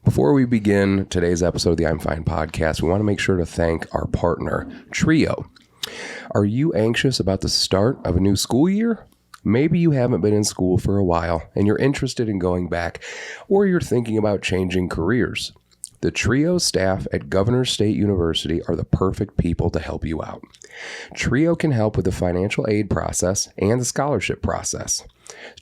Before we begin today's episode of the F.I.N.E podcast, we want to make sure to thank our partner, Trio. Are you anxious about the start of a new school year? Maybe you haven't been in school for a while and you're interested in going back, or you're thinking about changing careers. The Trio staff at Governor State University are the perfect people to help you out. Trio can help with the financial aid process and the scholarship process.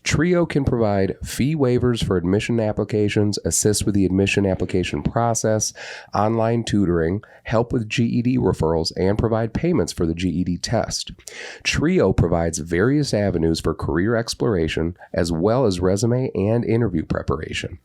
Trio can provide fee waivers for admission applications, assist with the admission application process, online tutoring, help with GED referrals, and provide payments for the GED test. Trio provides various avenues for career exploration, as well as resume and interview preparation.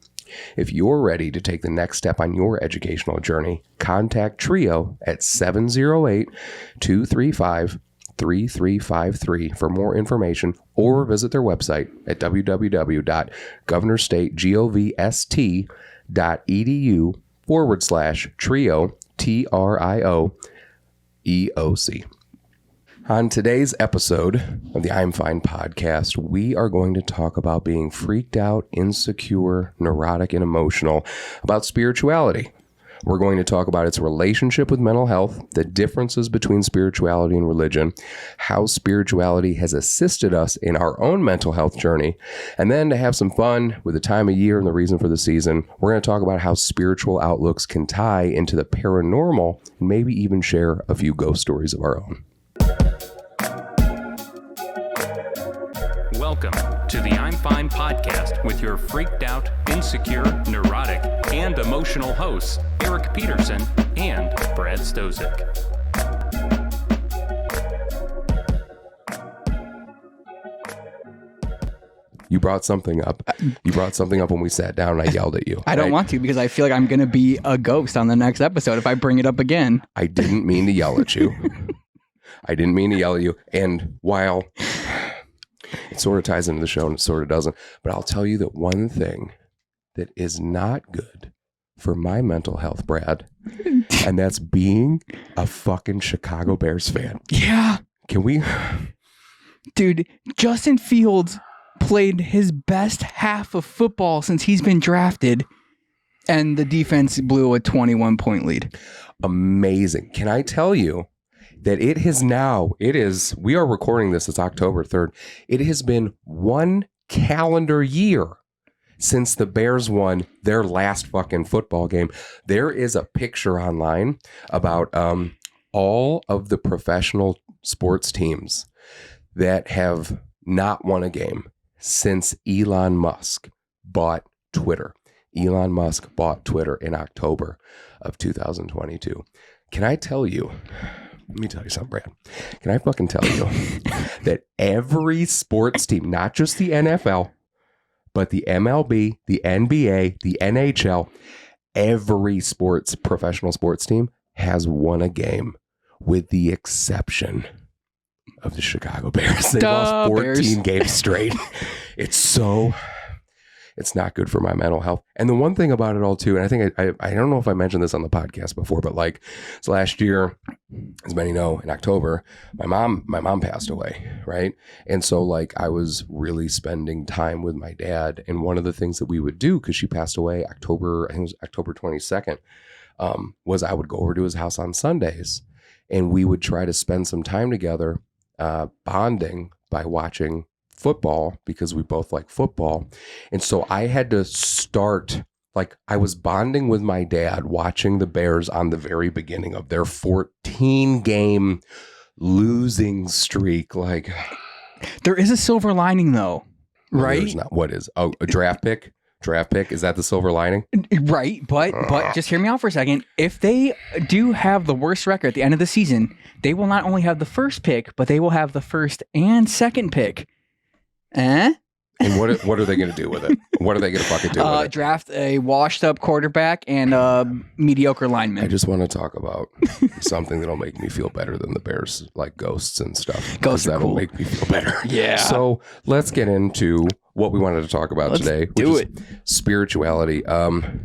If you're ready to take the next step on your educational journey, contact Trio at 708-235-3353 for more information, or visit their website at www.governorstategovst.edu/trio, TRIOEOC. On today's episode of the I'm Fine podcast, we are going to talk about being freaked out, insecure, neurotic, and emotional about spirituality. We're going to talk about its relationship with mental health, the differences between spirituality and religion, how spirituality has assisted us in our own mental health journey, and then to have some fun with the time of year and the reason for the season, we're going to talk about how spiritual outlooks can tie into the paranormal and maybe even share a few ghost stories of our own. Welcome to the I'm Fine podcast with your freaked out, insecure, neurotic, and emotional hosts, Eric Peterson and Brad Stozick. You brought something up. You brought something up when we sat down and I yelled at you. I don't want to, because I feel like I'm going to be a ghost on the next episode if I bring it up again. I didn't mean to yell at you. I didn't mean to yell at you. And while it sort of ties into the show and it sort of doesn't, but I'll tell you that one thing that is not good for my mental health, Brad, and that's being a fucking Chicago Bears fan. Yeah. Can we? Dude, Justin Fields played his best half of football since he's been drafted, and the defense blew a 21-point lead. Amazing. Can I tell you that we are recording this, it's October 3rd. It has been one calendar year since the Bears won their last fucking football game. There is a picture online about all of the professional sports teams that have not won a game since Elon Musk bought Twitter. Elon Musk bought Twitter in October of 2022. Can I tell you... Let me tell you something, Brad. Can I fucking tell you that every sports team, not just the NFL, but the MLB, the NBA, the NHL, every professional sports team has won a game, with the exception of the Chicago Bears. They lost 14 games straight. It's not good for my mental health. And the one thing about it all too, and I think I don't know if I mentioned this on the podcast before, but so last year, as many know, in October, my mom passed away, right? And so I was really spending time with my dad. And one of the things that we would do, because she passed away October 22nd, was I would go over to his house on Sundays and we would try to spend some time together, bonding by watching football, because we both like football. And so I had to start, I was bonding with my dad watching the Bears on the very beginning of their 14-game losing streak. There is a silver lining though, right? There's not. What is? Oh, a draft pick? Draft pick? Is that the silver lining? Right. But just hear me out for a second. If they do have the worst record at the end of the season, they will not only have the first pick, but they will have the first and second pick. And what are they going to do with it? What are they going to fucking do with it? Draft a washed-up quarterback and a mediocre lineman. I just want to talk about something that'll make me feel better than the Bears, like ghosts and stuff. Ghosts are that'll cool. make me feel better. Yeah. So let's get into what we wanted to talk about Let's today. do which is spirituality.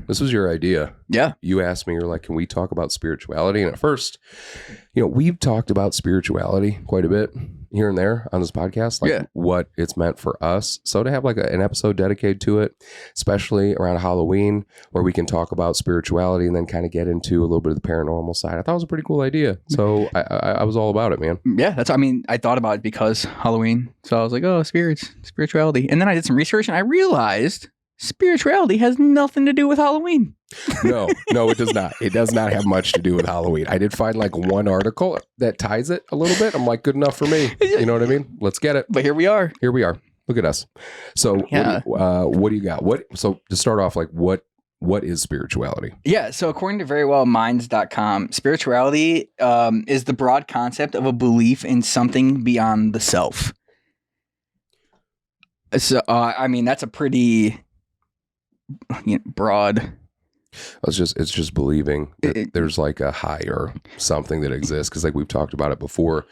This was your idea. Yeah. You asked me, you're like, can we talk about spirituality? And at first, we've talked about spirituality quite a bit here and there on this podcast, like what it's meant for us. So to have like an episode dedicated to it, especially around Halloween, where we can talk about spirituality and then kind of get into a little bit of the paranormal side, I thought it was a pretty cool idea. So I was all about it, man. Yeah, I thought about it because Halloween. So I was like, oh, spirituality. And then I did some research and I realized spirituality has nothing to do with Halloween. No, it does not. It does not have much to do with Halloween. I did find like one article that ties it a little bit. I'm like, good enough for me. You know what I mean? Let's get it. But here we are. Here we are. Look at us. So what do you got? So to start off, like what is spirituality? Yeah. So according to verywellminds.com, spirituality is the broad concept of a belief in something beyond the self. So, that's a pretty broad. It's just believing that there's like a higher something that exists. Cause like we've talked about it before.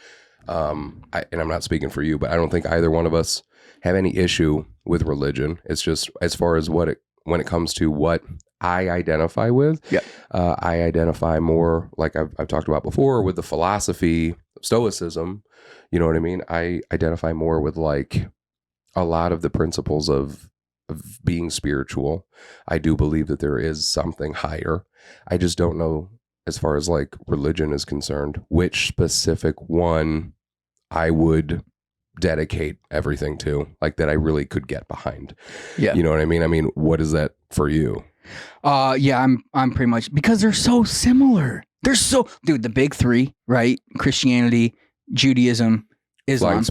And I'm not speaking for you, but I don't think either one of us have any issue with religion. It's just as far as when it comes to what I identify with, I identify more like I've talked about before with the philosophy of Stoicism. You know what I mean? I identify more with like a lot of the principles of being spiritual. I do believe that there is something higher. I just don't know, as far as like religion is concerned, which specific one I would dedicate everything to, like that I really could get behind. Yeah. You know what I mean? I mean, what is that for you? I'm pretty much, because they're so similar. Dude, the big three, right? Christianity, Judaism, Islam. Flying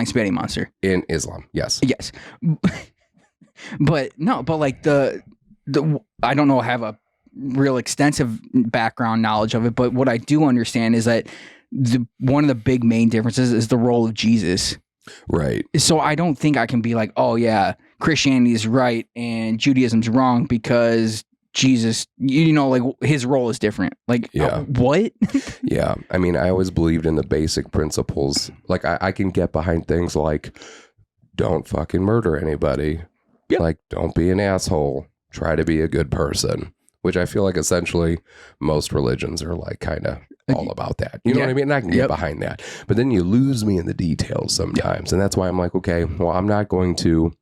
spaghetti monster in Islam. Yes. but like the I don't know, I have a real extensive background knowledge of it, but what I do understand is that one of the big main differences is the role of Jesus. Right. So I don't think I can be like, oh yeah, Christianity is right and Judaism's wrong because Jesus, like his role is different. Like, what? Yeah. I mean, I always believed in the basic principles. Like I can get behind things like don't fucking murder anybody. Yep. Like don't be an asshole. Try to be a good person, which I feel like essentially most religions are like kind of all about that. You know what I mean? And I can get behind that. But then you lose me in the details sometimes. And that's why I'm like, okay, well, I'm not going to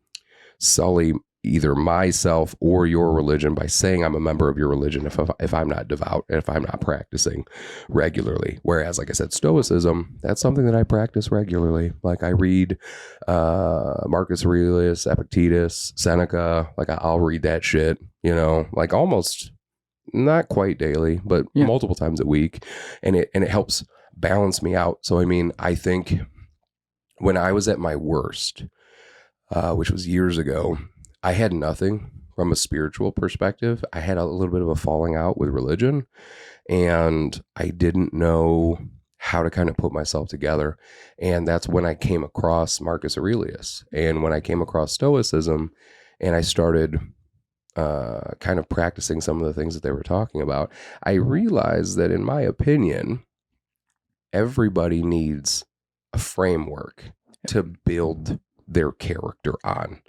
sully either myself or your religion by saying I'm a member of your religion if I'm not devout and if I'm not practicing regularly. Whereas, like I said, Stoicism, that's something that I practice regularly. Like I read Marcus Aurelius, Epictetus, Seneca. Like I'll read that shit, like almost not quite daily, but multiple times a week. And it helps balance me out. So, I mean, I think when I was at my worst, which was years ago, I had nothing from a spiritual perspective. I had a little bit of a falling out with religion, and I didn't know how to kind of put myself together. And that's when I came across Marcus Aurelius, and when I came across Stoicism, and I started kind of practicing some of the things that they were talking about, I realized that, in my opinion, everybody needs a framework to build their character on.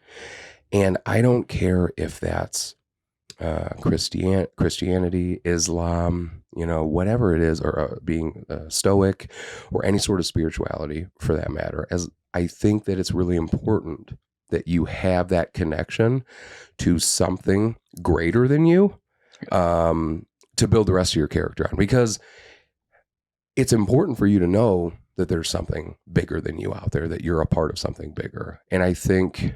And I don't care if that's Christianity, Islam, whatever it is, or being Stoic, or any sort of spirituality for that matter. As I think that it's really important that you have that connection to something greater than you to build the rest of your character on, because it's important for you to know that there's something bigger than you out there, that you're a part of something bigger. And I think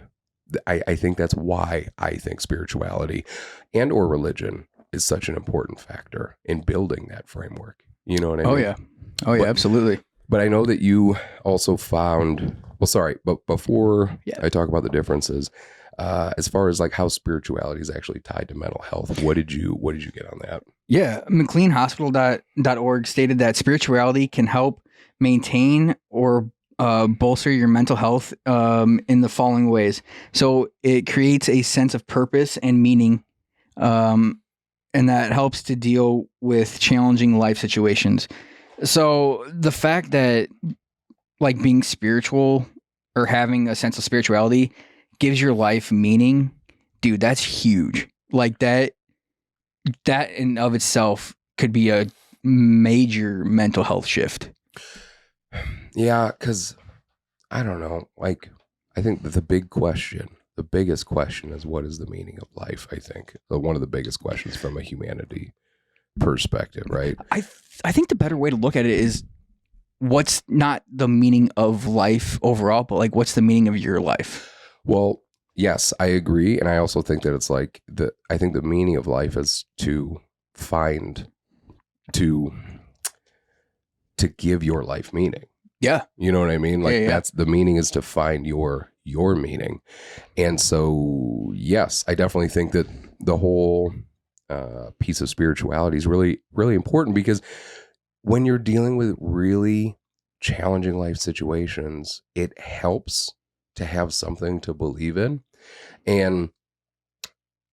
that's why I think spirituality and or religion is such an important factor in building that framework. You know what I mean? Oh yeah, absolutely. But I know that you also found, but before I talk about the differences, as far as like how spirituality is actually tied to mental health, what did you get on that? Yeah, McLeanHospital.org stated that spirituality can help maintain or bolster your mental health in the following ways. So it creates a sense of purpose and meaning, and that helps to deal with challenging life situations. So the fact that like being spiritual or having a sense of spirituality gives your life meaning, dude, that's huge. Like that in of itself could be a major mental health shift. Yeah, because I don't know. Like, I think that the biggest question is, what is the meaning of life? I think one of the biggest questions from a humanity perspective, right? I think the better way to look at it is what's not the meaning of life overall, but like what's the meaning of your life? Well, yes, I agree. And I also think that it's like I think the meaning of life is to give your life meaning. Yeah. You know what I mean? Like, Yeah. that's the meaning, is to find your meaning. And so, yes, I definitely think that the whole piece of spirituality is really, really important, because when you're dealing with really challenging life situations, it helps to have something to believe in. And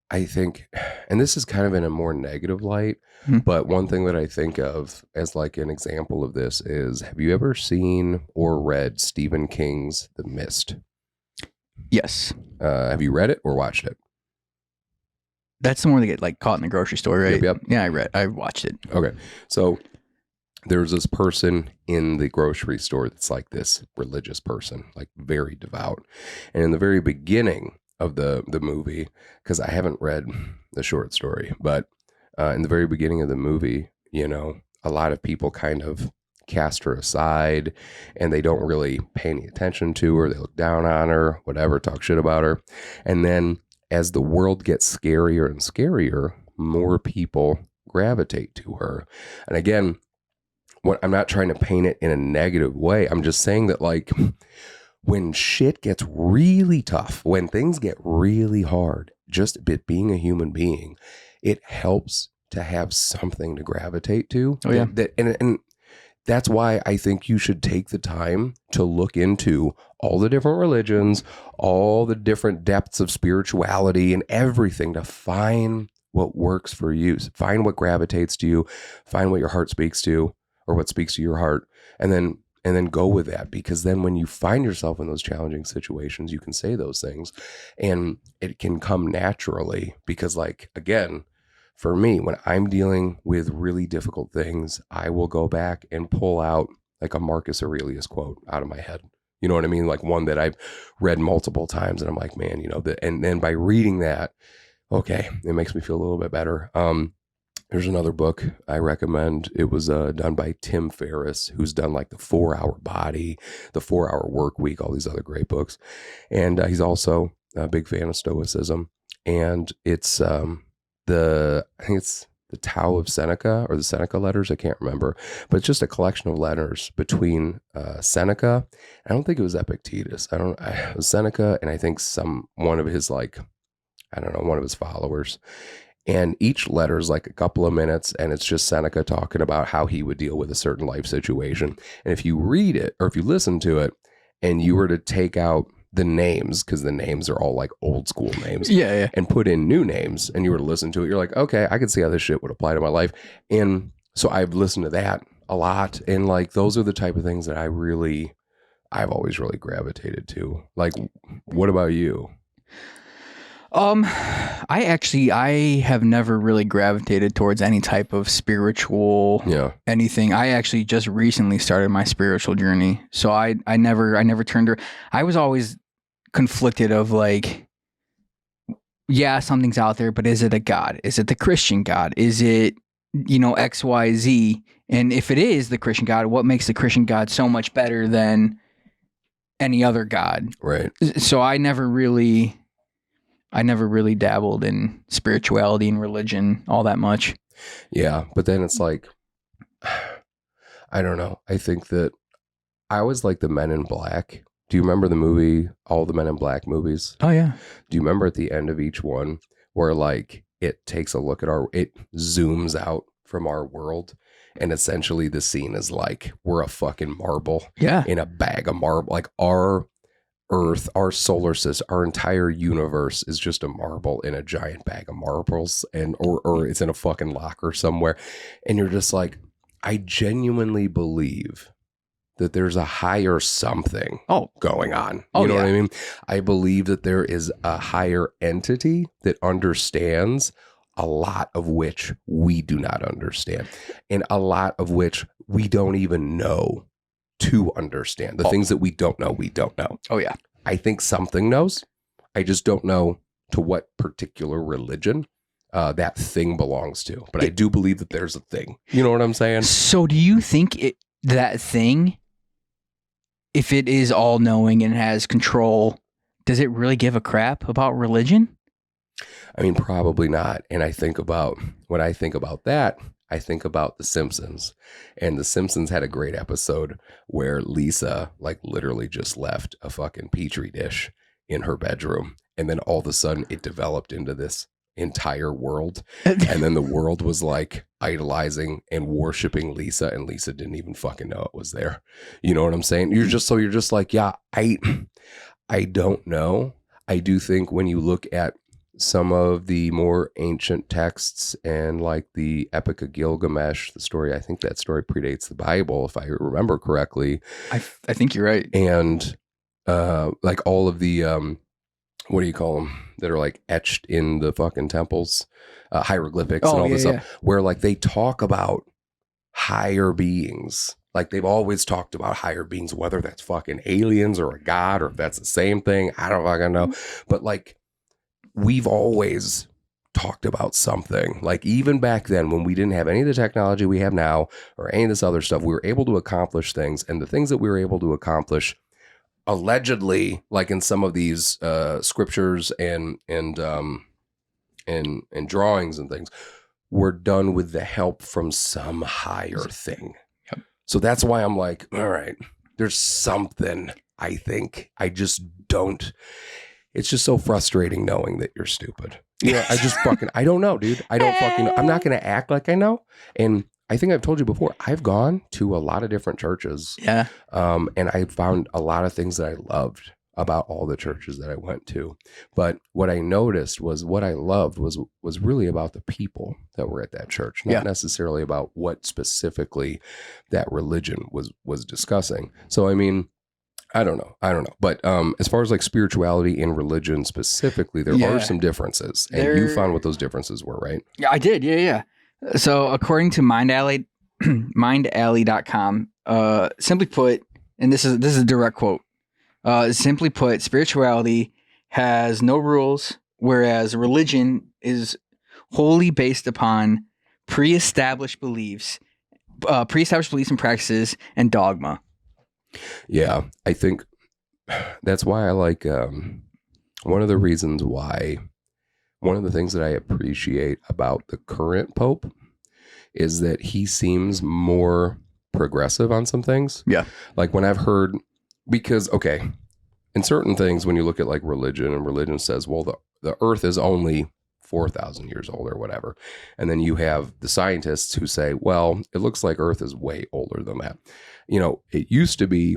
I think, and this is kind of in a more negative light, but one thing that I think of as like an example of this is, have you ever seen or read Stephen King's The Mist? Yes. Have you read it or watched it? That's the one that get like caught in the grocery store, right? Yep. Yeah, I watched it. Okay. So there's this person in the grocery store that's like this religious person, like very devout. And in the very beginning of the movie, because I haven't read the short story, but in the very beginning of the movie, you know, a lot of people kind of cast her aside and they don't really pay any attention to her. They look down on her, whatever, talk shit about her. And then as the world gets scarier and scarier, more people gravitate to her. And again, I'm not trying to paint it in a negative way. I'm just saying that, like, when shit gets really tough, when things get really hard, just being a human being, it helps to have something to gravitate to. Oh, yeah. And that's why I think you should take the time to look into all the different religions, all the different depths of spirituality and everything, to find what works for you, find what gravitates to you, find what your heart speaks to, or what speaks to your heart, and then go with that. Because then when you find yourself in those challenging situations, you can say those things and it can come naturally. Because, like, again, for me, when I'm dealing with really difficult things, I will go back and pull out like a Marcus Aurelius quote out of my head. You know what I mean? Like one that I've read multiple times and I'm like, man, you know, and then by reading that, okay, it makes me feel a little bit better. There's another book I recommend. It was done by Tim Ferriss, who's done like the 4-Hour Body, the 4-Hour Work Week, all these other great books. And he's also a big fan of Stoicism. And it's I think it's the Tao of Seneca, or the Seneca letters. I can't remember, but it's just a collection of letters between Seneca. I don't think it was Epictetus. It was Seneca, and I think one of his, like, I don't know, one of his followers. And each letter is like a couple of minutes, and it's just Seneca talking about how he would deal with a certain life situation. And if you read it, or if you listen to it, and you were to take out the names, because the names are all like old school names, Yeah. and put in new names, and you were to listen to it, you're like, okay, I can see how this shit would apply to my life. And so I've listened to that a lot, and like those are the type of things that I've always really gravitated to. Like, what about you? I have never really gravitated towards any type of spiritual anything. I actually just recently started my spiritual journey. So I never turned her. I was always conflicted of like, yeah, something's out there, but is it a God? Is it the Christian God? Is it, you know, XYZ? And if it is the Christian God, what makes the Christian God so much better than any other God? Right. So I never really dabbled in spirituality and religion all that much. Yeah. But then it's like, I don't know. I think that I always like the Men in Black. Do you remember the movie, all the Men in Black movies? Oh, yeah. Do you remember at the end of each one where like it takes a look at it zooms out from our world, and essentially the scene is like we're a fucking marble in a bag of marble. Like our Earth, our solar system, our entire universe is just a marble in a giant bag of marbles, and or it's in a fucking locker somewhere. And you're just like, I genuinely believe that there's a higher something going on. Oh, You know yeah. what I mean? I believe that there is a higher entity that understands a lot of which we do not understand, and a lot of which we don't even know to understand. The things that we don't know, we don't know. Oh, yeah. I think something knows. I just don't know to what particular religion that thing belongs to. But I do believe that there's a thing. You know what I'm saying? So do you think that thing, if it is all knowing and has control, does it really give a crap about religion? I mean, probably not. And when I think about that, I think about The Simpsons. And The Simpsons had a great episode where Lisa like literally just left a fucking petri dish in her bedroom. And then all of a sudden it developed into this entire world. And then the world was like idolizing and worshiping Lisa, and Lisa didn't even fucking know it was there. You know what I'm saying? You're just like, yeah, I don't know. I do think when you look at some of the more ancient texts and like the Epic of Gilgamesh, the story, I think that story predates the Bible, if I remember correctly. I think you're right. And like all of the, what do you call them? That are like etched in the fucking temples, hieroglyphics and all this stuff, where like they talk about higher beings. Like they've always talked about higher beings, whether that's fucking aliens or a god or if that's the same thing. I don't fucking know. But like we've always talked about something. Like even back then when we didn't have any of the technology we have now or any of this other stuff, we were able to accomplish things. And the things that we were able to accomplish allegedly, like in some of these scriptures and drawings and things, were done with the help from some higher thing. Yep. So that's why I'm like, all right, there's something. I think I just don't. It's just so frustrating knowing that you're stupid. Yeah, I don't know, dude. I don't fucking know. I'm not going to act like I know. And I think I've told you before, I've gone to a lot of different churches. Yeah. And I found a lot of things that I loved about all the churches that I went to. But what I noticed was what I loved was really about the people that were at that church, not necessarily about what specifically that religion was discussing. So, I mean, I don't know. But as far as like spirituality and religion specifically, there are some differences. And you found what those differences were, right? Yeah, I did. Yeah. So according to mindalley.com, simply put, and this is a direct quote, simply put, spirituality has no rules, whereas religion is wholly based upon pre-established beliefs and practices and dogma. Yeah, I think that's why I like one of the things that I appreciate about the current Pope is that he seems more progressive on some things. Yeah. Like when I've heard, because, okay, in certain things, when you look at like religion and religion says, well, the earth is only 4,000 years old or whatever. And then you have the scientists who say, well, it looks like earth is way older than that. You know, it used to be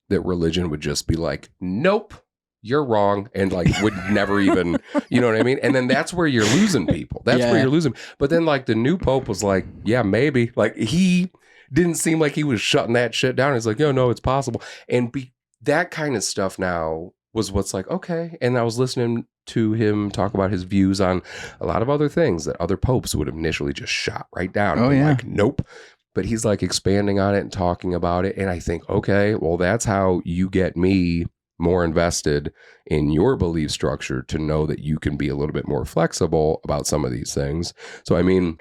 that religion would just be like, nope, you're wrong. And like would never even, you know what I mean? And then that's where you're losing people. That's where you're losing. But then like the new Pope was like, yeah, maybe. Like he didn't seem like he was shutting that shit down. He's like, yo, no, it's possible. And that kind of stuff now was what's like, okay. And I was listening to him talk about his views on a lot of other things that other popes would have initially just shot right down. Oh, yeah. Like, nope. But he's like expanding on it and talking about it. And I think, okay, well, that's how you get me more invested in your belief structure to know that you can be a little bit more flexible about some of these things. So, I mean,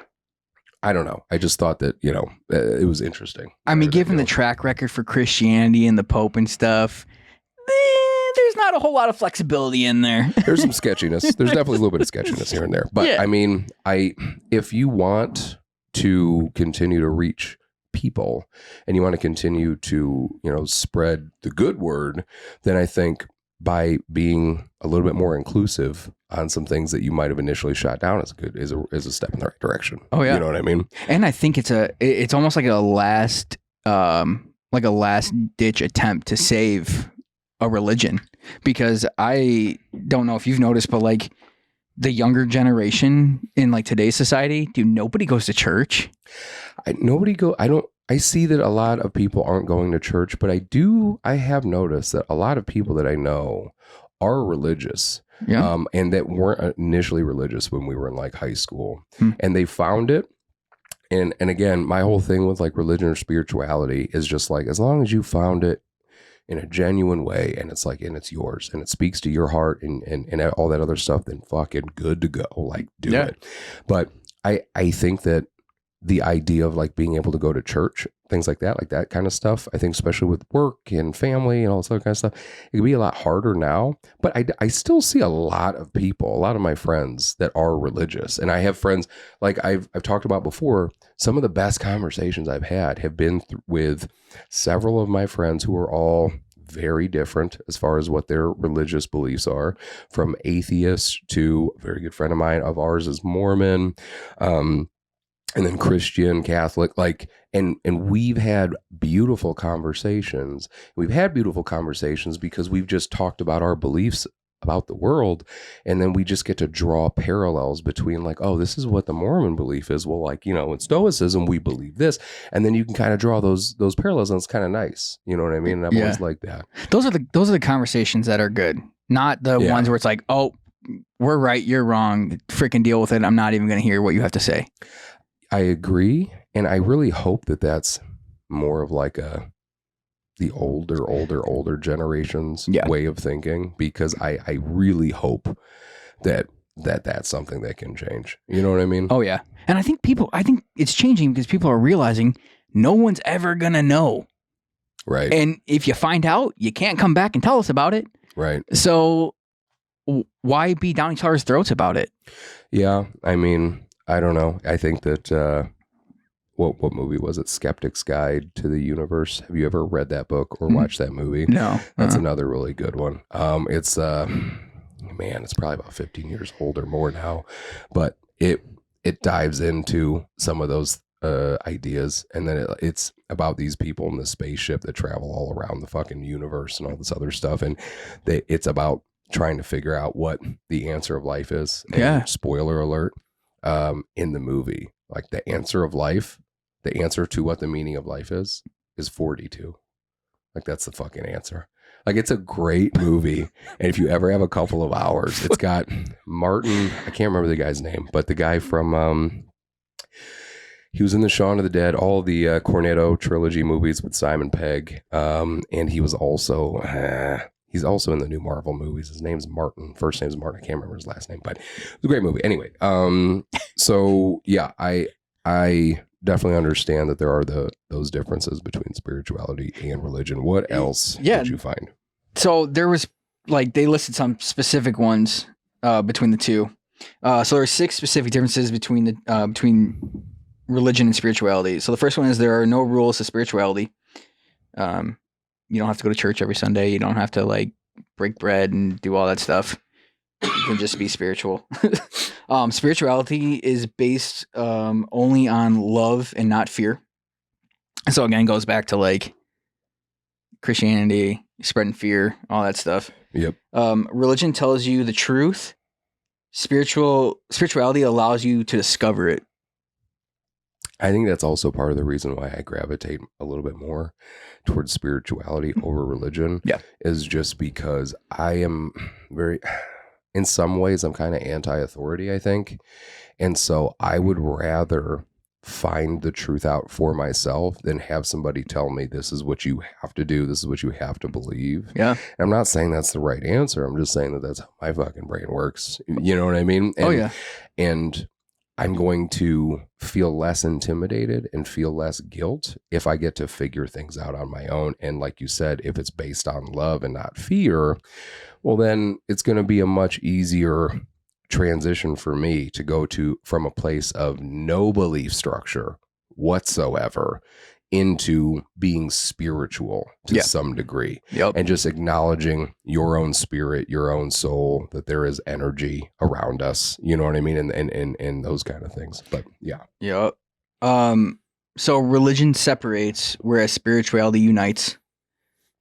I don't know. I just thought that, you know, it was interesting. I mean, given the track record for Christianity and the Pope and stuff, there's not a whole lot of flexibility in there. There's some sketchiness. There's definitely a little bit of sketchiness here and there. But yeah. I mean, if you want to continue to reach people and you want to continue to, you know, spread the good word, then I think by being a little bit more inclusive on some things that you might have initially shot down is a step in the right direction. Oh yeah. You know what I mean? And I think it's almost like a last ditch attempt to save a religion, because I don't know if you've noticed, but like the younger generation in like today's society, dude, nobody goes to church. I don't I see that a lot of people aren't going to church, but I have noticed that a lot of people that I know are religious. Yeah. And that weren't initially religious when we were in like high school, Hmm. and they found it. And again, my whole thing with like religion or spirituality is just like, as long as you found it in a genuine way and it's like, and it's yours and it speaks to your heart and all that other stuff, then fucking good to go. Like do it. But I think that the idea of like being able to go to church, things like that kind of stuff, I think especially with work and family and all this other kind of stuff, it can be a lot harder now. But I still see a lot of people, a lot of my friends that are religious. And I have friends, like I've talked about before, some of the best conversations I've had have been with several of my friends who are all very different as far as what their religious beliefs are, from atheists to a very good friend of mine of ours is Mormon, and then Christian, Catholic, like, and we've had beautiful conversations. We've had beautiful conversations because we've just talked about our beliefs about the world. And then we just get to draw parallels between like, oh, this is what the Mormon belief is. Well, like, in Stoicism, we believe this. And then you can kind of draw those parallels, and it's kind of nice. You know what I mean? And I've always liked that. Those are the conversations that are good, not the ones where it's like, oh, we're right, you're wrong, freaking deal with it. I'm not even going to hear what you have to say. I agree, and I really hope that that's more of like the older generation's way of thinking, because I really hope that that's something that can change. You know what I mean? Oh yeah, and I think it's changing because people are realizing no one's ever gonna know, right? And if you find out, you can't come back and tell us about it, right? So why be down each other's throats about it? Yeah, I mean, I don't know. I think that what movie was it? Skeptic's Guide to the Universe. Have you ever read that book or watched that movie? No. That's another really good one. It's it's probably about 15 years old or more now, but it dives into some of those ideas, and then it's about these people in the spaceship that travel all around the fucking universe and all this other stuff, and it's about trying to figure out what the answer of life is. And spoiler alert. In the movie, like the answer to what the meaning of life is 42. Like that's the fucking answer. Like it's a great movie. And if you ever have a couple of hours, it's got Martin, I can't remember the guy's name, but the guy from, he was in the Shaun of the Dead, all the Cornetto trilogy movies with Simon Pegg. And he was also, he's also in the new Marvel movies. His name's Martin. First name's Martin. I can't remember his last name, but it's a great movie. Anyway, so yeah, I definitely understand that there are those differences between spirituality and religion. What else did you find? So there was they listed some specific ones between the two. So there are 6 specific differences between religion and spirituality. So the first one is there are no rules to spirituality. You don't have to go to church every Sunday. You don't have to break bread and do all that stuff. You can just be spiritual. Spirituality is based only on love and not fear. So again, goes back to Christianity, spreading fear, all that stuff. Yep. Religion tells you the truth. Spirituality allows you to discover it. I think that's also part of the reason why I gravitate a little bit more towards spirituality over religion. Yeah. Is just because I am in some ways, I'm kind of anti-authority, I think. And so I would rather find the truth out for myself than have somebody tell me this is what you have to do. This is what you have to believe. Yeah. And I'm not saying that's the right answer. I'm just saying that that's how my fucking brain works. You know what I mean? And, and I'm going to feel less intimidated and feel less guilt if I get to figure things out on my own. And like you said, if it's based on love and not fear, well, then it's going to be a much easier transition for me to go from a place of no belief structure whatsoever into being spiritual to some degree. And just acknowledging your own spirit, your own soul, that there is energy around us, you know what I mean? And those kind of things. But yeah. So religion separates, whereas spirituality unites.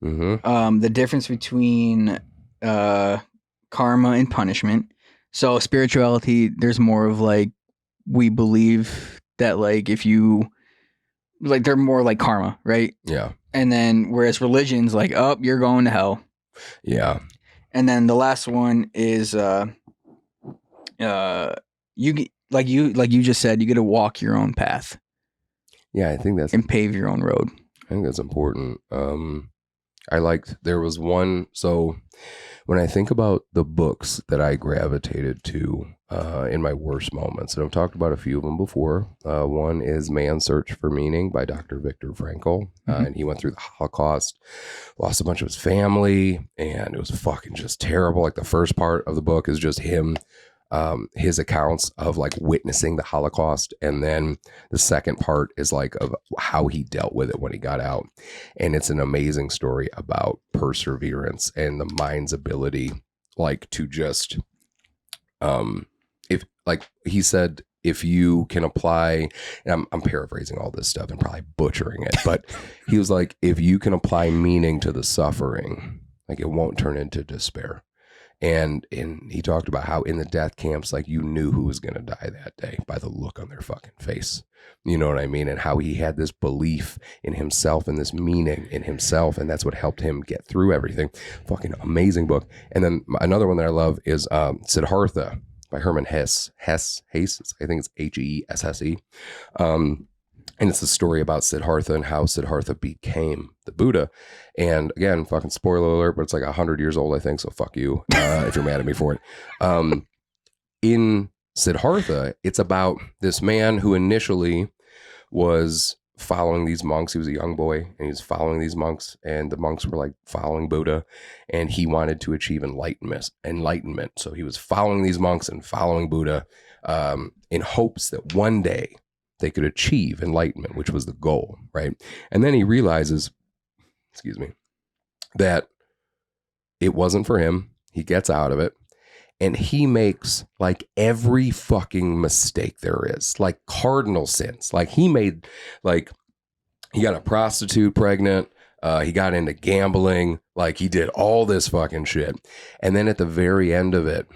Mm-hmm. The difference between karma and punishment. So spirituality, there's more of we believe that if you like they're more like karma, right? Yeah. And then whereas religion's like, oh, you're going to hell. Yeah. And then the last one is like you just said, you get to walk your own path Yeah, I think and pave your own road. important. There was one, so when I think about the books that I gravitated to in my worst moments, and I've talked about a few of them before. One is Man's Search for Meaning by Dr. Viktor Frankl. And he went through the Holocaust, lost a bunch of his family, and it was fucking just terrible. Like the first part of the book is just him, his accounts of like witnessing the Holocaust. And then the second part is like of how he dealt with it when he got out. And it's an amazing story about perseverance and the mind's ability, like to just, if like he said, if you can apply, and I'm paraphrasing all this stuff and probably butchering it, but he was like, if you can apply meaning to the suffering, like it won't turn into despair. And he talked about how in the death camps, like you knew who was going to die that day by the look on their fucking face. You know what I mean? And how he had this belief in himself and this meaning in himself. And that's what helped him get through everything. Fucking amazing book. And then another one that I love is Siddhartha by Herman Hesse. I think it's Hesse. And it's a story about Siddhartha and how Siddhartha became the Buddha. And again, fucking spoiler alert, but it's like 100 years old, I think. So fuck you if you're mad at me for it. In Siddhartha, it's about this man who initially was following these monks. He was a young boy and he was following these monks, and the monks were like following Buddha, and he wanted to achieve enlightenment. So he was following these monks and following Buddha in hopes that one day they could achieve enlightenment, which was the goal, right? And then he realizes, that it wasn't for him. He gets out of it, and he makes like every fucking mistake there is, like cardinal sins. Like he made, like he got a prostitute pregnant. He got into gambling. Like he did all this fucking shit. And then at the very end of it,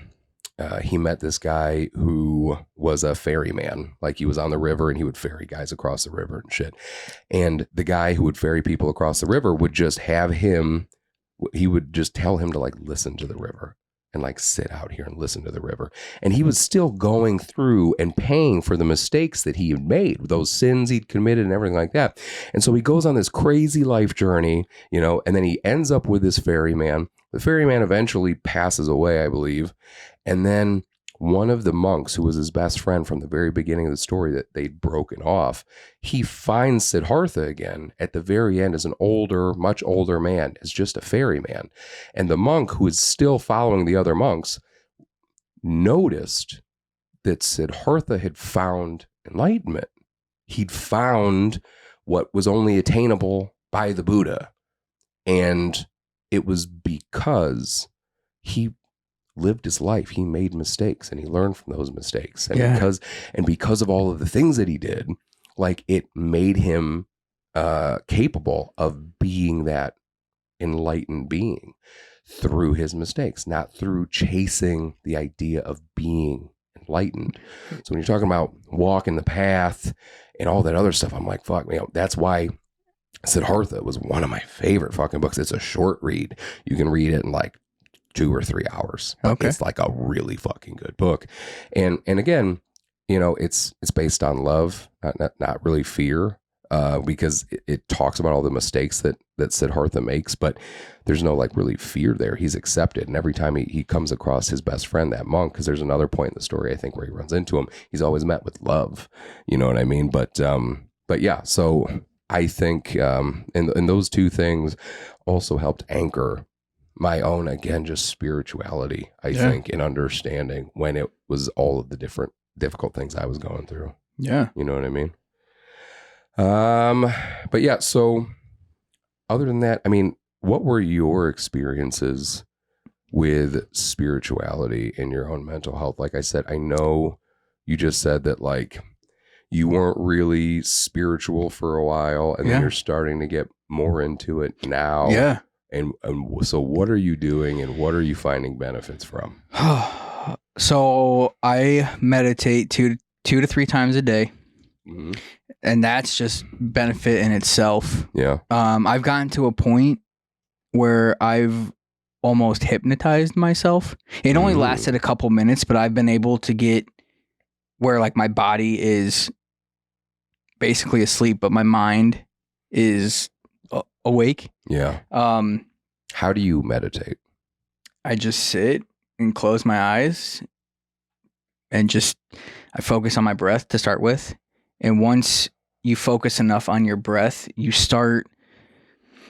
he met this guy who was a ferryman. Like he was on the river and he would ferry guys across the river and shit. And the guy who would ferry people across the river would just have him, he would just tell him to like listen to the river and like sit out here and listen to the river. And he was still going through and paying for the mistakes that he had made, those sins he'd committed and everything like that. And so he goes on this crazy life journey, you know, and then he ends up with this ferryman. The ferryman eventually passes away, I believe. And then one of the monks, who was his best friend from the very beginning of the story that they'd broken off, he finds Siddhartha again at the very end as an older, much older man, as just a ferryman. And the monk, who is still following the other monks, noticed that Siddhartha had found enlightenment. He'd found what was only attainable by the Buddha. And it was because he lived his life. He made mistakes and he learned from those mistakes. And because of all of the things that he did, like it made him capable of being that enlightened being through his mistakes, not through chasing the idea of being enlightened. So when you're talking about walking the path and all that other stuff, I'm like, fuck, you know, that's why Siddhartha was one of my favorite fucking books. It's a short read. You can read it in like 2 or 3 hours. Okay. It's like a really fucking good book. And again, you know, it's based on love, not really fear, because it talks about all the mistakes that Siddhartha makes, but there's no like really fear there. He's accepted. And every time he comes across his best friend, that monk, because there's another point in the story, I think, where he runs into him, he's always met with love. You know what I mean? But yeah, so I think, and those two things also helped anchor my own, again, just spirituality, I think, in understanding when it was all of the different difficult things I was going through. Yeah. You know what I mean? But yeah, so other than that, I mean, what were your experiences with spirituality in your own mental health? Like I said, I know you just said that like you weren't really spiritual for a while, and then you're starting to get more into it now. Yeah. And so what are you doing and what are you finding benefits from? So I meditate two to three times a day. And that's just benefit in itself. Yeah. I've gotten to a point where I've almost hypnotized myself. It only lasted a couple minutes, but I've been able to get where like my body is basically asleep, but my mind is awake. Yeah. How do you meditate? I just sit and close my eyes and I focus on my breath to start with. And once you focus enough on your breath,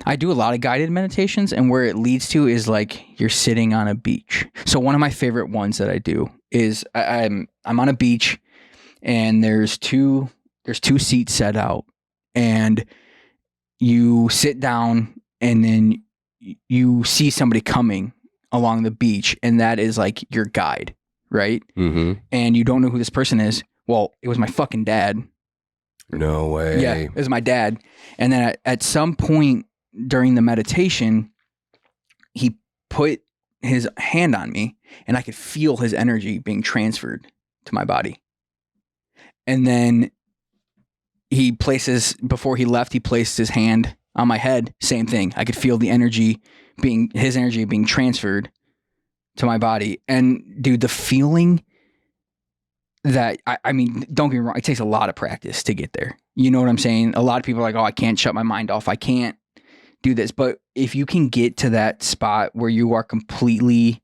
I do a lot of guided meditations, and where it leads to is like you're sitting on a beach. So one of my favorite ones that I do is I'm on a beach, and there's two seats set out, and you sit down, and then you see somebody coming along the beach, and that is like your guide, right? Mm-hmm. And you don't know who this person is. Well, it was my fucking dad. No way. Yeah, it was my dad. And then at some point during the meditation, he put his hand on me, and I could feel his energy being transferred to my body. And then before he left, he placed his hand on my head. Same thing. I could feel his energy being transferred to my body. And dude, the feeling that, I mean, don't get me wrong, it takes a lot of practice to get there. You know what I'm saying? A lot of people are like, oh, I can't shut my mind off. I can't do this. But if you can get to that spot where you are completely,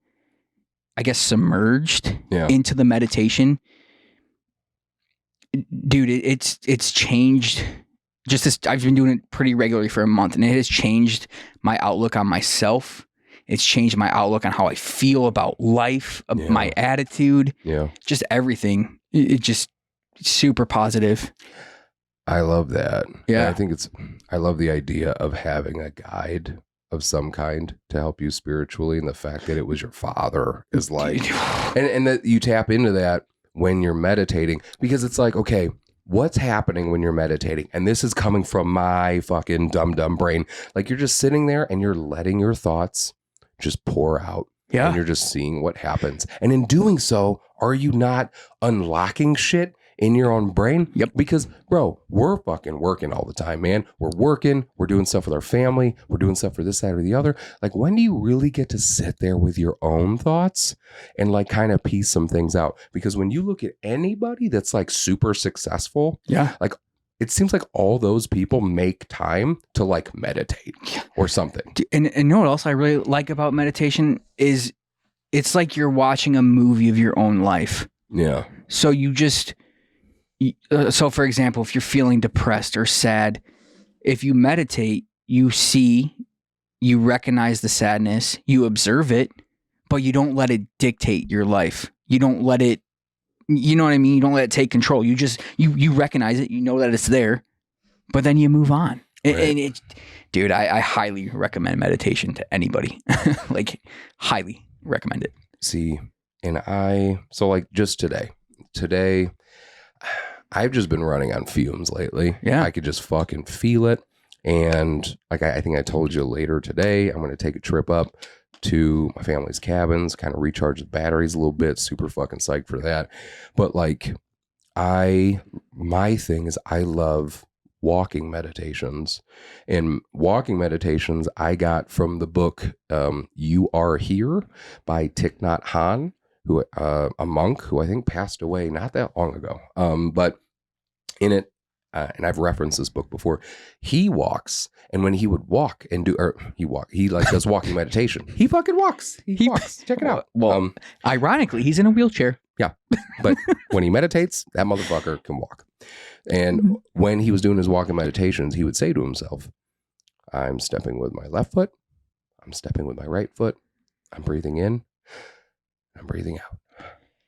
I guess, submerged into the meditation, dude, it's changed. I've been doing it pretty regularly for a month, and it has changed my outlook on myself. It's changed my outlook on how I feel about life, my attitude, just everything. It just super positive. I love that. Yeah. And I love the idea of having a guide of some kind to help you spiritually. And the fact that it was your father is like, and that you tap into that when you're meditating, because it's like, okay, what's happening when you're meditating? And this is coming from my fucking dumb brain. Like, you're just sitting there and you're letting your thoughts just pour out. Yeah. And you're just seeing what happens. And in doing so, are you not unlocking shit in your own brain? Yep. Because, bro, we're fucking working all the time, man. We're working. We're doing stuff with our family. We're doing stuff for this, that, or the other. Like, when do you really get to sit there with your own thoughts and like kind of piece some things out? Because when you look at anybody that's like super successful, like, it seems like all those people make time to like meditate or something. And you know what else I really like about meditation is it's like you're watching a movie of your own life. Yeah. So so for example, if you're feeling depressed or sad, if you meditate, you recognize the sadness, you observe it, but you don't let it dictate your life. You don't let it, you know what I mean? You don't let it take control. You just, you recognize it, you know that it's there, but then you move on. Right. And dude, I highly recommend meditation to anybody. Like, highly recommend it. See, so like just today, I've just been running on fumes lately. Yeah. I could just fucking feel it. And like, I think I told you later today, I'm going to take a trip up to my family's cabins, kind of recharge the batteries a little bit. Super fucking psyched for that. But like, my thing is I love walking meditations, and walking meditations I got from the book, You Are Here by Thich Nhat Hanh, who, a monk who I think passed away not that long ago. But in it, and I've referenced this book before, he walks, and when he would walk and he like does walking meditation. He fucking walks. He walks. Check it out. Well, ironically, he's in a wheelchair. Yeah. But when he meditates, that motherfucker can walk. And when he was doing his walking meditations, he would say to himself, I'm stepping with my left foot. I'm stepping with my right foot. I'm breathing in. I'm breathing out.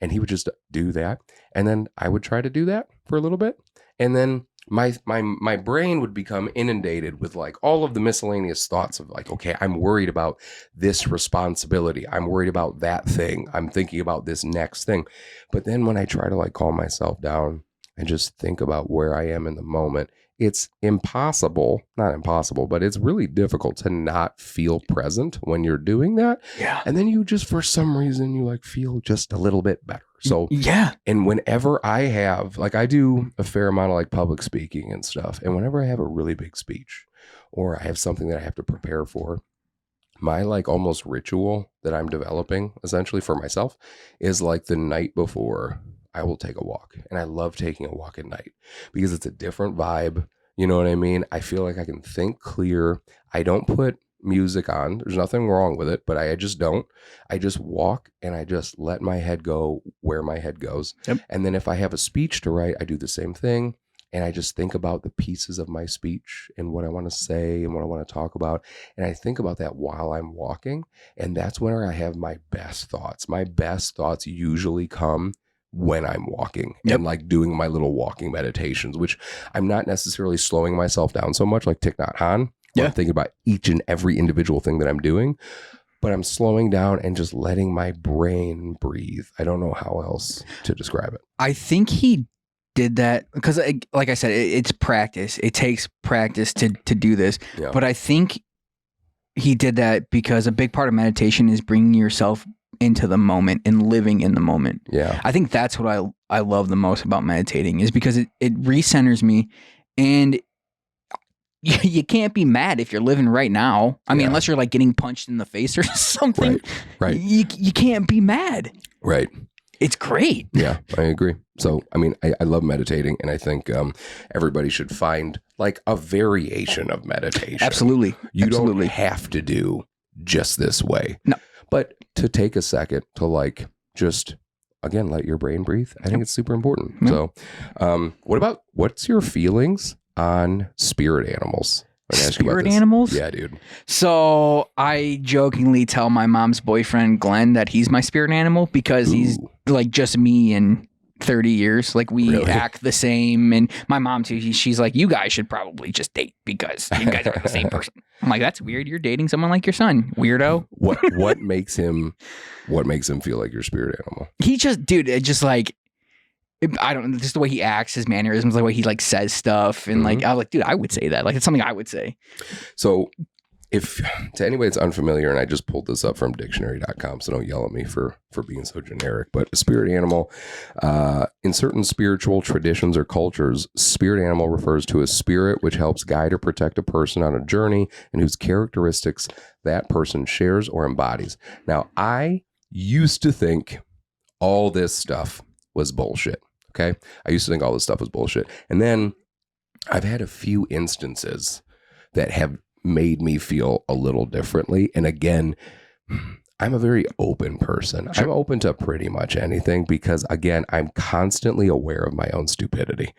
And he would just do that. And then I would try to do that for a little bit. And then my brain would become inundated with like all of the miscellaneous thoughts of like, okay, I'm worried about this responsibility. I'm worried about that thing. I'm thinking about this next thing. But then when I try to like calm myself down and just think about where I am in the moment, it's not impossible, but it's really difficult to not feel present when you're doing that. Yeah. And then you just, for some reason, you like feel just a little bit better. So yeah, and whenever I have, like, I do a fair amount of like public speaking and stuff. And whenever I have a really big speech or I have something that I have to prepare for, my like almost ritual that I'm developing essentially for myself is like the night before I will take a walk. And I love taking a walk at night because it's a different vibe. You know what I mean? I feel like I can think clear. I don't put music on. There's nothing wrong with it, but I just don't. I just walk and I just let my head go where my head goes. Yep. And then if I have a speech to write, I do the same thing. And I just think about the pieces of my speech and what I want to say and what I want to talk about. And I think about that while I'm walking. And that's where I have my best thoughts. My best thoughts usually come when I'm walking and like doing my little walking meditations, which I'm not necessarily slowing myself down so much like Thich Nhat Hanh. I'm thinking about each and every individual thing that I'm doing, but I'm slowing down and just letting my brain breathe. I don't know how else to describe it. I think he did that because, like I said, it's practice. It takes practice to do this. Yeah. But I think he did that because a big part of meditation is bringing yourself into the moment and living in the moment. Yeah. I think that's what I love the most about meditating is because it recenters me, and you can't be mad if you're living right now. I mean, unless you're like getting punched in the face or something. Right. You can't be mad. Right. It's great. Yeah, I agree. So, I mean, I love meditating, and I think everybody should find like a variation of meditation. Absolutely. You don't have to do just this way. No. But to take a second to like just, again, let your brain breathe. I think it's super important. So what's your feelings on spirit animals? Spirit animals? Yeah, dude. So I jokingly tell my mom's boyfriend, Glenn, that he's my spirit animal because he's like just me in 30 years. Like we act the same. And my mom too, she's like, you guys should probably just date because you guys are the same person. I'm like, that's weird. You're dating someone like your son. Weirdo. What makes him feel like your spirit animal? He just, dude, it just like, I don't know, just the way he acts, his mannerisms, the way he like says stuff. And like, I was like, dude, I would say that. Like, it's something I would say. So if to anybody that's unfamiliar, and I just pulled this up from dictionary.com, so don't yell at me for being so generic, but a spirit animal, in certain spiritual traditions or cultures, spirit animal refers to a spirit which helps guide or protect a person on a journey and whose characteristics that person shares or embodies. Now, I used to think all this stuff was bullshit. Okay. I used to think all this stuff was bullshit. And then I've had a few instances that have made me feel a little differently. And again, I'm a very open person. I'm open to pretty much anything because, again, I'm constantly aware of my own stupidity.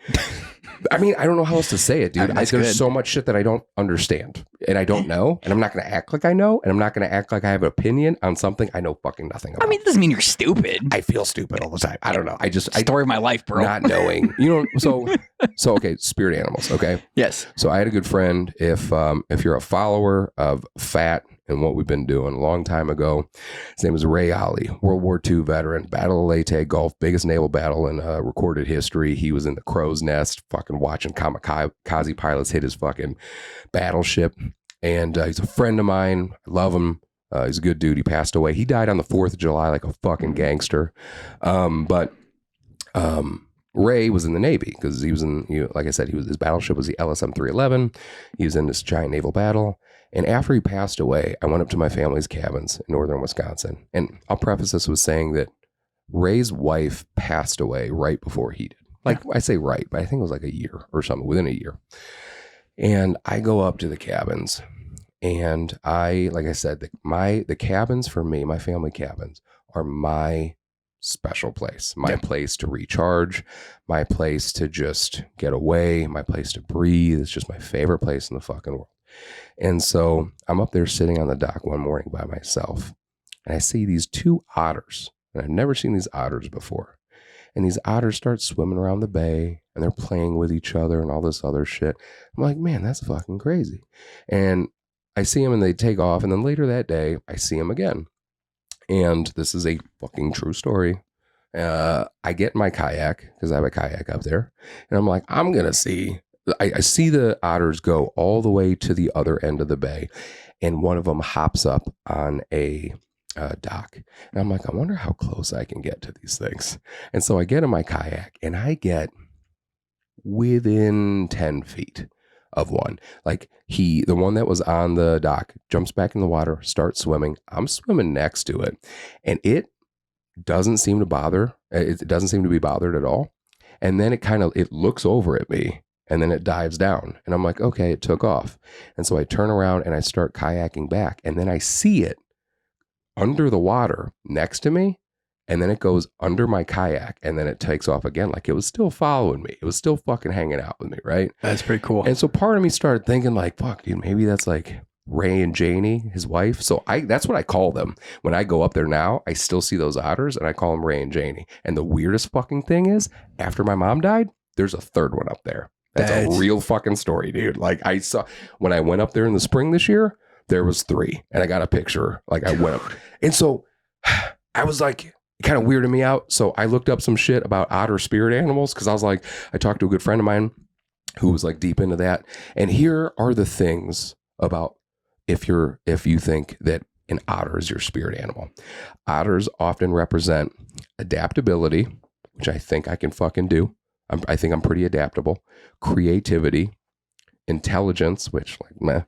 I mean, I don't know how else to say it, dude. There's so much shit that I don't understand and I don't know. And I'm not going to act like I know. And I'm not going to act like I have an opinion on something I know fucking nothing about. I mean, it doesn't mean you're stupid. I feel stupid all the time. I don't know. Story of my life, bro. Not knowing. You know, so okay, spirit animals, okay? Yes. So I had a good friend. If you're a follower of FAT and what we've been doing a long time ago, his name is Ray Ali, World War II veteran, Battle of Leyte Gulf, biggest naval battle in recorded history. He was in the crow's nest, fucking watching kamikaze pilots hit his fucking battleship. And he's a friend of mine. I love him. He's a good dude. He passed away. He died on the 4th of July like a fucking gangster. But Ray was in the Navy because he was in, like I said, his battleship was the LSM 311. He was in this giant naval battle. And after he passed away, I went up to my family's cabins in northern Wisconsin. And I'll preface this with saying that Ray's wife passed away right before he did. Like, I say right, but I think it was like a year or something, within a year. And I go up to the cabins, and like I said, the cabins for me, my family cabins, are my special place, my place to recharge, my place to just get away, my place to breathe. It's just my favorite place in the fucking world. And so I'm up there sitting on the dock one morning by myself, and I see these 2 otters, and I've never seen these otters before. And these otters start swimming around the bay, and they're playing with each other and all this other shit. I'm like, man, that's fucking crazy. And I see them and they take off. And then later that day, I see them again. And this is a fucking true story. I get my kayak because I have a kayak up there. And I'm like, I'm going to see. I see the otters go all the way to the other end of the bay. And one of them hops up on a dock. And I'm like, I wonder how close I can get to these things. And so I get in my kayak and I get within 10 feet of one. Like the one that was on the dock jumps back in the water, starts swimming. I'm swimming next to it. And it doesn't seem to bother. It doesn't seem to be bothered at all. And then it looks over at me and then it dives down. And I'm like, okay, it took off. And so I turn around and I start kayaking back. And then I see it under the water next to me. And then it goes under my kayak and then it takes off again. Like it was still following me. It was still fucking hanging out with me, right? That's pretty cool. And so part of me started thinking like, fuck, dude, maybe that's like Ray and Janie, his wife. So that's what I call them. When I go up there now, I still see those otters and I call them Ray and Janie. And the weirdest fucking thing is, after my mom died, there's a third one up there. That's a real fucking story, dude. Like I saw, when I went up there in the spring this year, there was 3 and I got a picture. Like I went up. And so I was like, it kind of weirded me out. So I looked up some shit about otter spirit animals. Cause I was like, I talked to a good friend of mine who was like deep into that. And here are the things about if you think that an otter is your spirit animal. Otters often represent adaptability, which I think I can fucking do. I think I'm pretty adaptable. Creativity, intelligence, which like meh,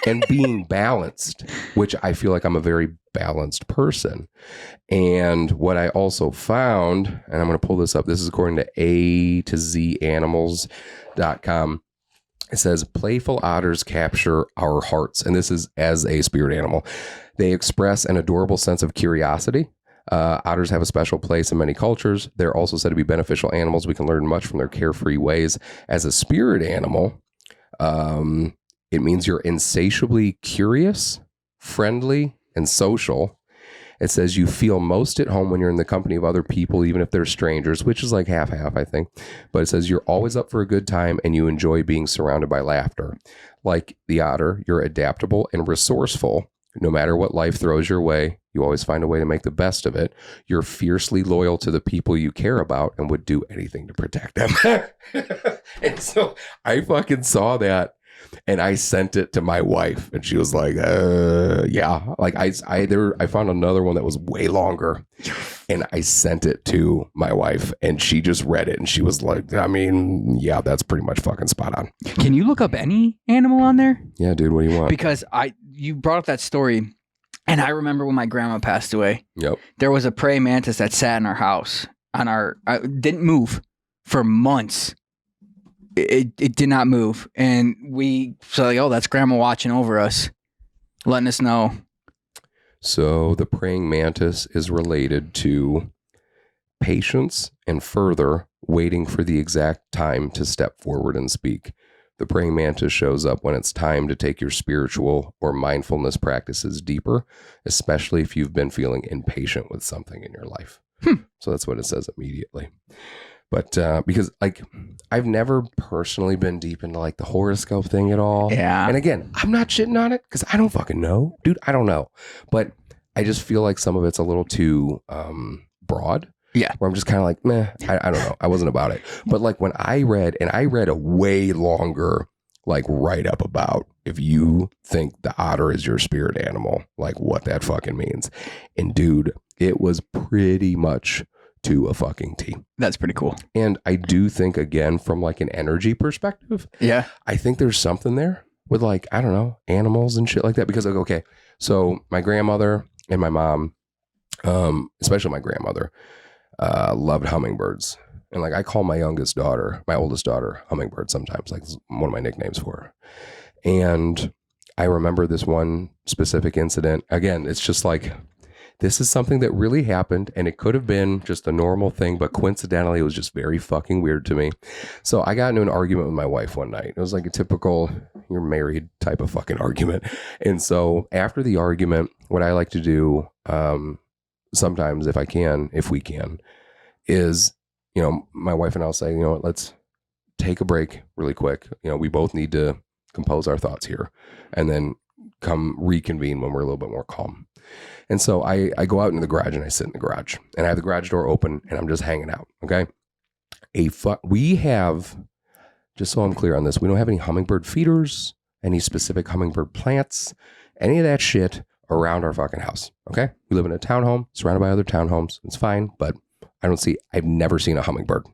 and being balanced, which I feel like I'm a very balanced person. And what I also found, and I'm going to pull this up. This is according to A2ZAnimals.com. It says playful otters capture our hearts. And this is as a spirit animal. They express an adorable sense of curiosity. Otters have a special place in many cultures. They're also said to be beneficial animals. We can learn much from their carefree ways. As a spirit animal, it means you're insatiably curious, friendly, and social. It says you feel most at home when you're in the company of other people, even if they're strangers, which is like half-half, I think. But it says you're always up for a good time and you enjoy being surrounded by laughter. Like the otter, you're adaptable and resourceful. No matter what life throws your way, you always find a way to make the best of it. You're fiercely loyal to the people you care about and would do anything to protect them. And so I fucking saw that. And I sent it to my wife and she was like, yeah, like I found another one that was way longer and I sent it to my wife and she just read it and she was like, I mean, yeah, that's pretty much fucking spot on. Can you look up any animal on there? Yeah, dude, what do you want? Because you brought up that story and I remember when my grandma passed away. Yep. There was a praying mantis that sat in our house didn't move for months. It did not move. And that's grandma watching over us, letting us know. So the praying mantis is related to patience and further waiting for the exact time to step forward and speak. The praying mantis shows up when it's time to take your spiritual or mindfulness practices deeper, especially if you've been feeling impatient with something in your life. So that's what it says immediately. But because like I've never personally been deep into like the horoscope thing at all. Yeah. And again, I'm not shitting on it because I don't fucking know, dude. I don't know. But I just feel like some of it's a little too broad. Yeah. Where I'm just kind of like, meh, I don't know. I wasn't about it. But like when I read a way longer like write up about if you think the otter is your spirit animal, like what that fucking means. And dude, it was pretty much to a fucking T. That's pretty cool. And I do think, again, from like an energy perspective, yeah, I think there's something there with like, I don't know, animals and shit like that. Because like, okay, so my grandmother and my mom, especially my grandmother, loved hummingbirds. And like I call my oldest daughter, Hummingbird sometimes, like one of my nicknames for her. And I remember this one specific incident. Again, it's just like, this is something that really happened and it could have been just a normal thing, but coincidentally, it was just very fucking weird to me. So I got into an argument with my wife one night. It was like a typical, you're married type of fucking argument. And so after the argument, what I like to do, sometimes if we can, is, you know, my wife and I'll say, you know what, let's take a break really quick. You know, we both need to compose our thoughts here and then come reconvene when we're a little bit more calm. And so I go out into the garage and I sit in the garage and I have the garage door open and I'm just hanging out. Okay. We have, just so I'm clear on this, we don't have any hummingbird feeders, any specific hummingbird plants, any of that shit around our fucking house. Okay. We live in a townhome surrounded by other townhomes. It's fine, but I've never seen a hummingbird.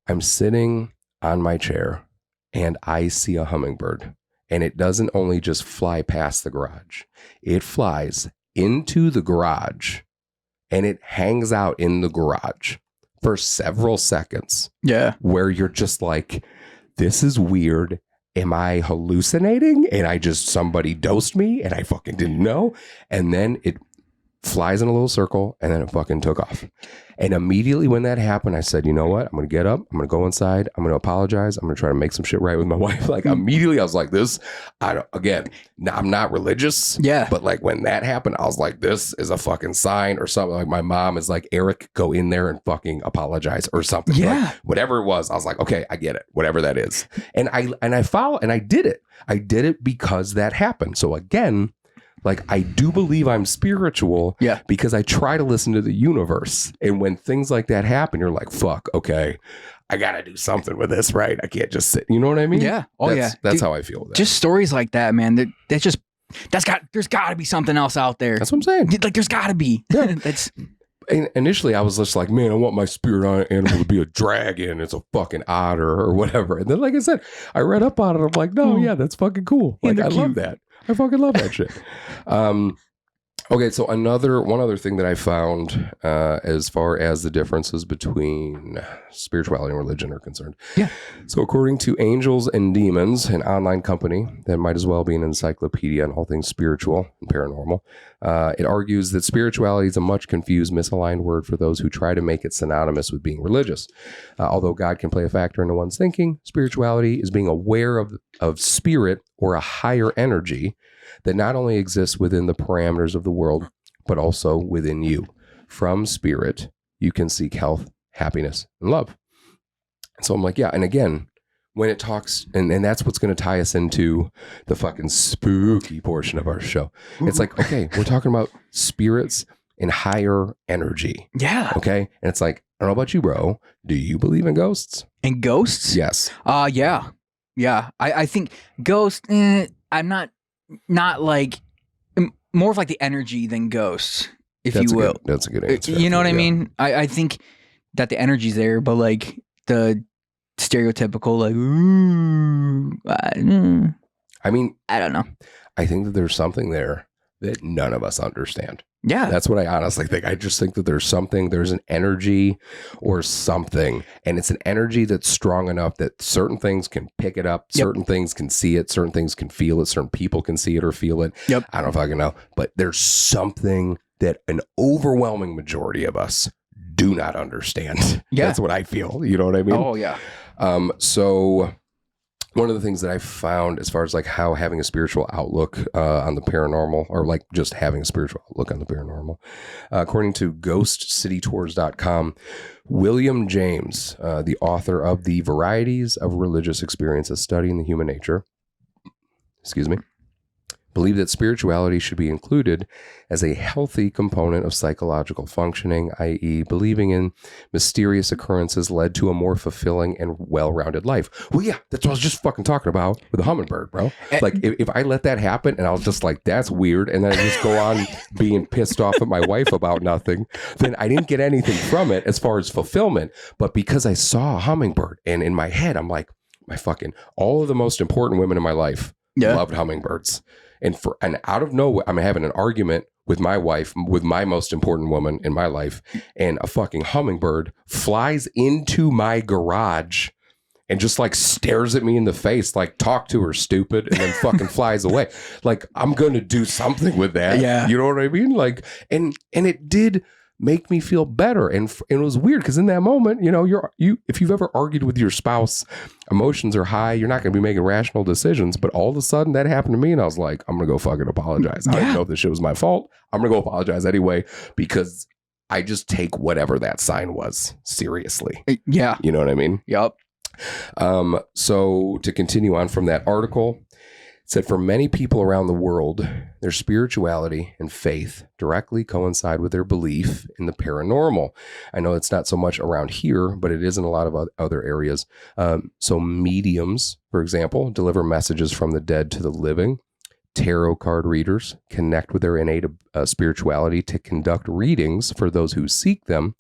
I'm sitting on my chair and I see a hummingbird, and it doesn't only just fly past the garage. It flies into the garage and it hangs out in the garage for several seconds. Yeah. Where you're just like, this is weird. Am I hallucinating? And somebody dosed me and I fucking didn't know. And then it flies in a little circle and then it fucking took off. And immediately when that happened, I said, you know what? I'm going to get up. I'm going to go inside. I'm going to apologize. I'm going to try to make some shit right with my wife. Like immediately I was like I'm not religious. Yeah. But like when that happened, I was like, this is a fucking sign or something. Like my mom is like, Eric, go in there and fucking apologize or something. Yeah. Like, whatever it was. I was like, okay, I get it. Whatever that is. And I did it. I did it because that happened. So again, like I do believe I'm spiritual because I try to listen to the universe. And when things like that happen, you're like, fuck, okay, I got to do something with this, right? I can't just sit. You know what I mean? Yeah. Oh, That's Dude, how I feel with that. Just stories like that, man. There's got to be something else out there. That's what I'm saying. Like there's got to be. Yeah. And initially I was just like, man, I want my spirit animal to be a dragon. It's a fucking otter or whatever. And then, like I said, I read up on it. I'm like, no, yeah, that's fucking cool. Like I love that. I fucking love that shit. Okay, so one other thing that I found as far as the differences between spirituality and religion are concerned. Yeah. So according to Angels and Demons, an online company that might as well be an encyclopedia on all things spiritual and paranormal, it argues that spirituality is a much confused, misaligned word for those who try to make it synonymous with being religious. Although God can play a factor into one's thinking, spirituality is being aware of spirit or a higher energy that not only exists within the parameters of the world, but also within you. From spirit, you can seek health, happiness, and love. So I'm like, yeah. And again, when it talks, and that's what's going to tie us into the fucking spooky portion of our show. It's like, okay, we're talking about spirits and higher energy. Yeah. Okay. And it's like, I don't know about you, bro. Do you believe in ghosts? And ghosts? Yes. Yeah. Yeah. I think ghosts, I'm not like more of like the energy than ghosts, if you will. That's a good answer. You know what I mean? I think that the energy's there, but like the stereotypical, like, I mean, I don't know. I think that there's something there that none of us understand. Yeah. That's what I honestly think. I just think that there's an energy or something, and it's an energy that's strong enough that certain things can pick it up, certain things can see it, certain things can feel it, certain people can see it or feel it. Yep. I don't know if I can know, but there's something that an overwhelming majority of us do not understand. Yeah. That's what I feel. You know what I mean? Oh, yeah. So one of the things that I found as far as like how having a spiritual outlook on the paranormal, or like just having a spiritual outlook on the paranormal, according to ghostcitytours.com, William James, the author of The Varieties of Religious Experiences Studying the Human Nature, believe that spirituality should be included as a healthy component of psychological functioning, i.e. believing in mysterious occurrences led to a more fulfilling and well-rounded life. Well, yeah, that's what I was just fucking talking about with the hummingbird, bro. Like, if I let that happen and I was just like, that's weird, and then I just go on being pissed off at my wife about nothing, then I didn't get anything from it as far as fulfillment. But because I saw a hummingbird, and in my head, I'm like, all of the most important women in my life loved hummingbirds. And out of nowhere, I'm having an argument with my wife, with my most important woman in my life, and a fucking hummingbird flies into my garage and just like stares at me in the face, like, talk to her, stupid, and then fucking flies away. Like, I'm going to do something with that. Yeah. You know what I mean? Like, and it did make me feel better. And it was weird because in that moment, you know, if you've ever argued with your spouse, emotions are high, you're not going to be making rational decisions. But all of a sudden that happened to me, and I was like, I'm going to go fucking apologize. I didn't know if this shit was my fault. I'm going to go apologize anyway, because I just take whatever that sign was seriously. Yeah. You know what I mean? Yep. So to continue on from that article, it said, for many people around the world, their spirituality and faith directly coincide with their belief in the paranormal. I know it's not so much around here, but it is in a lot of other areas. So mediums, for example, deliver messages from the dead to the living. Tarot card readers connect with their innate spirituality to conduct readings for those who seek them.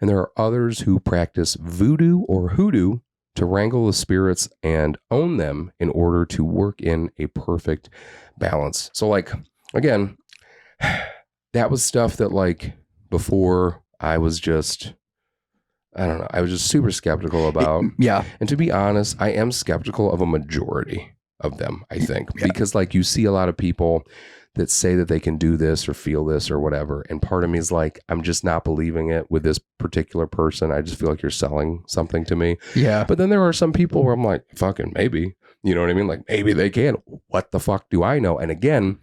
And there are others who practice voodoo or hoodoo to wrangle the spirits and own them in order to work in a perfect balance. So like, again, that was stuff that like before I was just, I don't know, I was just super skeptical about. Yeah. And to be honest, I am skeptical of a majority of them, I think, because like you see a lot of people that say that they can do this or feel this or whatever. And part of me is like, I'm just not believing it with this particular person. I just feel like you're selling something to me. Yeah. But then there are some people where I'm like, fucking maybe, you know what I mean? Like maybe they can. What the fuck do I know? And again,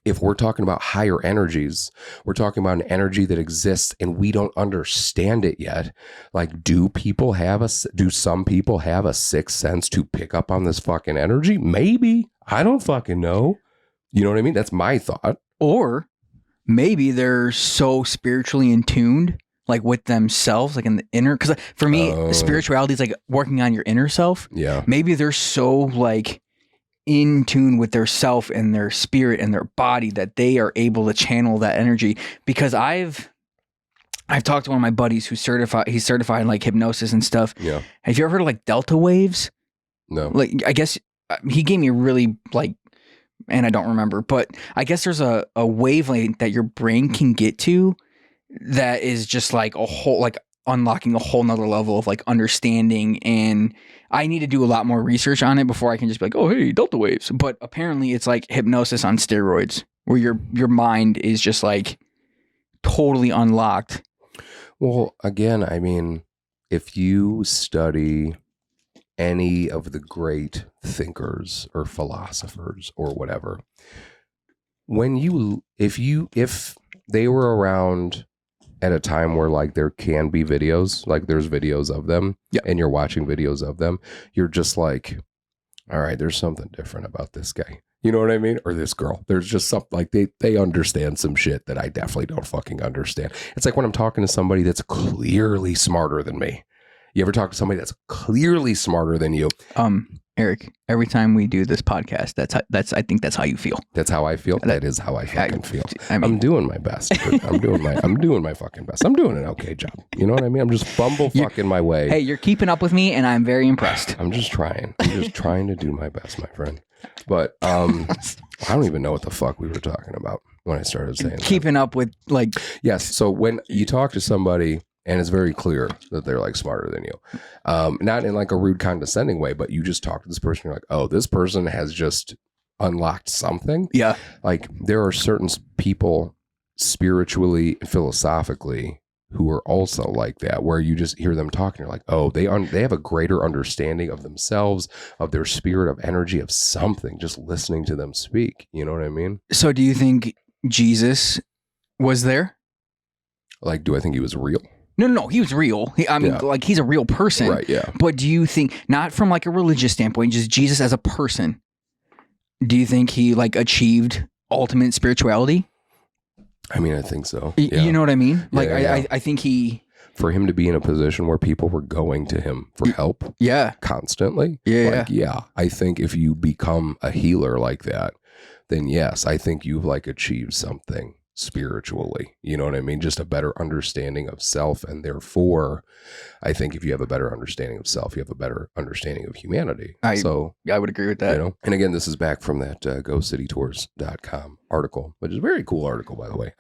if we're talking about higher energies, we're talking about an energy that exists and we don't understand it yet. Like, do some people have a sixth sense to pick up on this fucking energy? Maybe. I don't fucking know. You know what I mean? That's my thought. Or maybe they're so spiritually in tuned, like with themselves, like in the inner. Because for me, spirituality is like working on your inner self. Yeah. Maybe they're so like in tune with their self and their spirit and their body that they are able to channel that energy. Because I've talked to one of my buddies he's certified in like hypnosis and stuff. Yeah. Have you ever heard of like delta waves? No. Like, I guess he gave me a really like, and I don't remember, but I guess there's a wavelength that your brain can get to that is just like a whole, like unlocking a whole nother level of like understanding. And I need to do a lot more research on it before I can just be like, oh, hey, delta waves. But apparently it's like hypnosis on steroids where your mind is just like totally unlocked. Well, again, I mean, if you study any of the great thinkers or philosophers or whatever, if they were around at a time where like there can be videos, like there's videos of them, and you're watching videos of them, you're just like, all right, there's something different about this guy. You know what I mean? Or this girl. There's just something like they understand some shit that I definitely don't fucking understand. It's like when I'm talking to somebody that's clearly smarter than me. You ever talk to somebody that's clearly smarter than you? Eric, every time we do this podcast, I think that's how you feel. That's how I feel. That is how I fucking feel. I mean, I'm doing my best. I'm doing my fucking best. I'm doing an okay job. You know what I mean? I'm just fucking my way. Hey, you're keeping up with me and I'm very impressed. I'm just trying to do my best, my friend. But I don't even know what the fuck we were talking about when I started saying keeping up with like, yes. So when you talk to somebody and it's very clear that they're like smarter than you, not in like a rude condescending way, but you just talk to this person, you're like, oh, this person has just unlocked something. Yeah. Like there are certain people spiritually and philosophically who are also like that, where you just hear them talking, you're like, oh, they have a greater understanding of themselves, of their spirit, of energy, of something, just listening to them speak. You know what I mean? So do you think Jesus was there? Like, do I think he was real? No, he was real. Like he's a real person. Right, yeah. But do you think, not from like a religious standpoint, just Jesus as a person, do you think he like achieved ultimate spirituality? I mean, I think so. Yeah. You know what I mean? Like, yeah. I think for him to be in a position where people were going to him for help. Yeah. Constantly. Yeah. Like, I think if you become a healer like that, then yes, I think you've like achieved something spiritually. You know what I mean? Just a better understanding of self. And therefore, I think if you have a better understanding of self, you have a better understanding of humanity. I would agree with that. You know? And again, this is back from that GoCityTours.com article, which is a very cool article, by the way.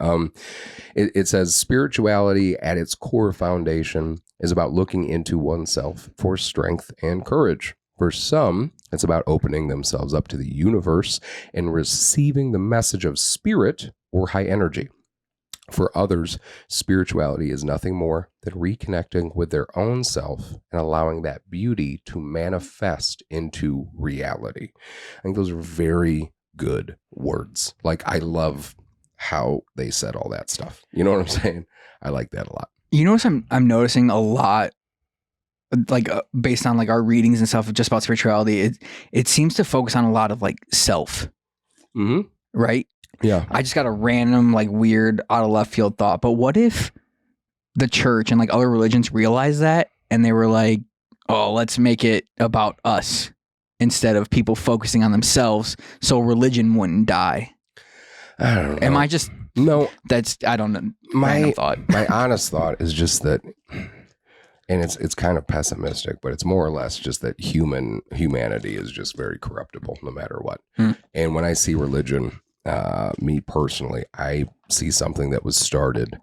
It says spirituality at its core foundation is about looking into oneself for strength and courage. For some, it's about opening themselves up to the universe and receiving the message of spirit or high energy. For others, spirituality is nothing more than reconnecting with their own self and allowing that beauty to manifest into reality. I think those are very good words. Like, I love how they said all that stuff. You know what I'm saying? I like that a lot. You know what I'm noticing a lot, like based on like our readings and stuff just about spirituality, it seems to focus on a lot of like self. Mm-hmm. Right? Yeah. I just got a random, like, weird, out of left field thought. But what if the church and like other religions realized that and they were like, oh, let's make it about us instead of people focusing on themselves so religion wouldn't die. I don't know. Am I just No, I don't know. my Thought. my honest thought is just that, and it's kind of pessimistic, but it's more or less just that humanity is just very corruptible no matter what. And when I see religion, me personally, I see something that was started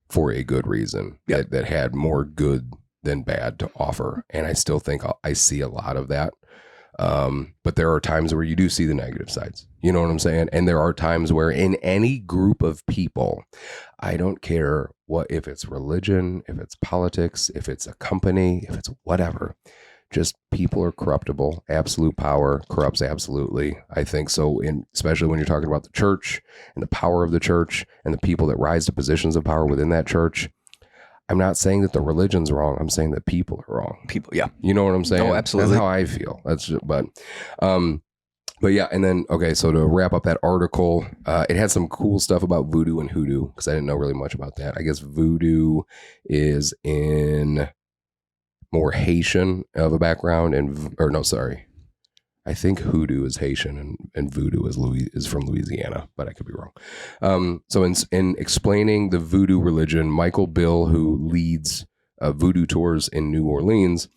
for a good reason, that had more good than bad to offer, and I still think I see a lot of that. But there are times where you do see the negative sides. You know what I'm saying? And there are times where in any group of people, I don't care if it's religion, if it's politics, if it's a company, if it's whatever, just people are corruptible. Absolute power corrupts absolutely. I think so. Especially when you're talking about the church and the power of the church and the people that rise to positions of power within that church. I'm not saying that the religion's wrong. I'm saying that people are wrong. People, yeah. You know what I'm saying? Oh, absolutely. That's how I feel. That's just, but yeah. And then, okay. So to wrap up that article, it had some cool stuff about voodoo and hoodoo, because I didn't know really much about that. I guess voodoo is in more Haitian of a background, I think hoodoo is Haitian and voodoo is from Louisiana, but I could be wrong. So in explaining the voodoo religion, Michael Bill, who leads voodoo tours in New Orleans,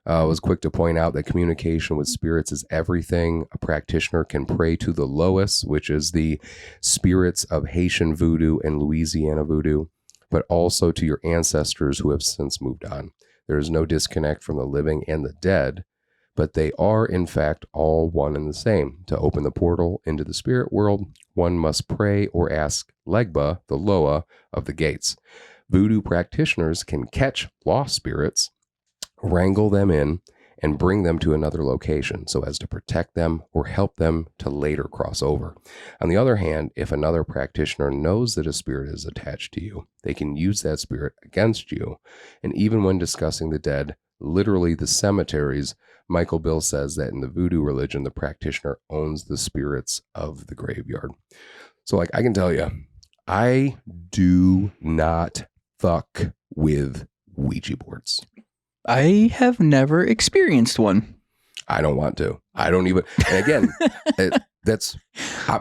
was quick to point out that communication with spirits is everything. A practitioner can pray to the Lois, which is the spirits of Haitian voodoo and Louisiana voodoo, but also to your ancestors who have since moved on. There is no disconnect from the living and the dead, but they are, in fact, all one and the same. To open the portal into the spirit world, one must pray or ask Legba, the Loa, of the gates. Voodoo practitioners can catch lost spirits, wrangle them in, and bring them to another location so as to protect them or help them to later cross over. On the other hand, if another practitioner knows that a spirit is attached to you, they can use that spirit against you. And even when discussing the dead, literally the cemeteries, Michael Bill says that in the voodoo religion, the practitioner owns the spirits of the graveyard. So like, I can tell you, I do not fuck with Ouija boards. I have never experienced one. I don't want to. I don't even. And again, that's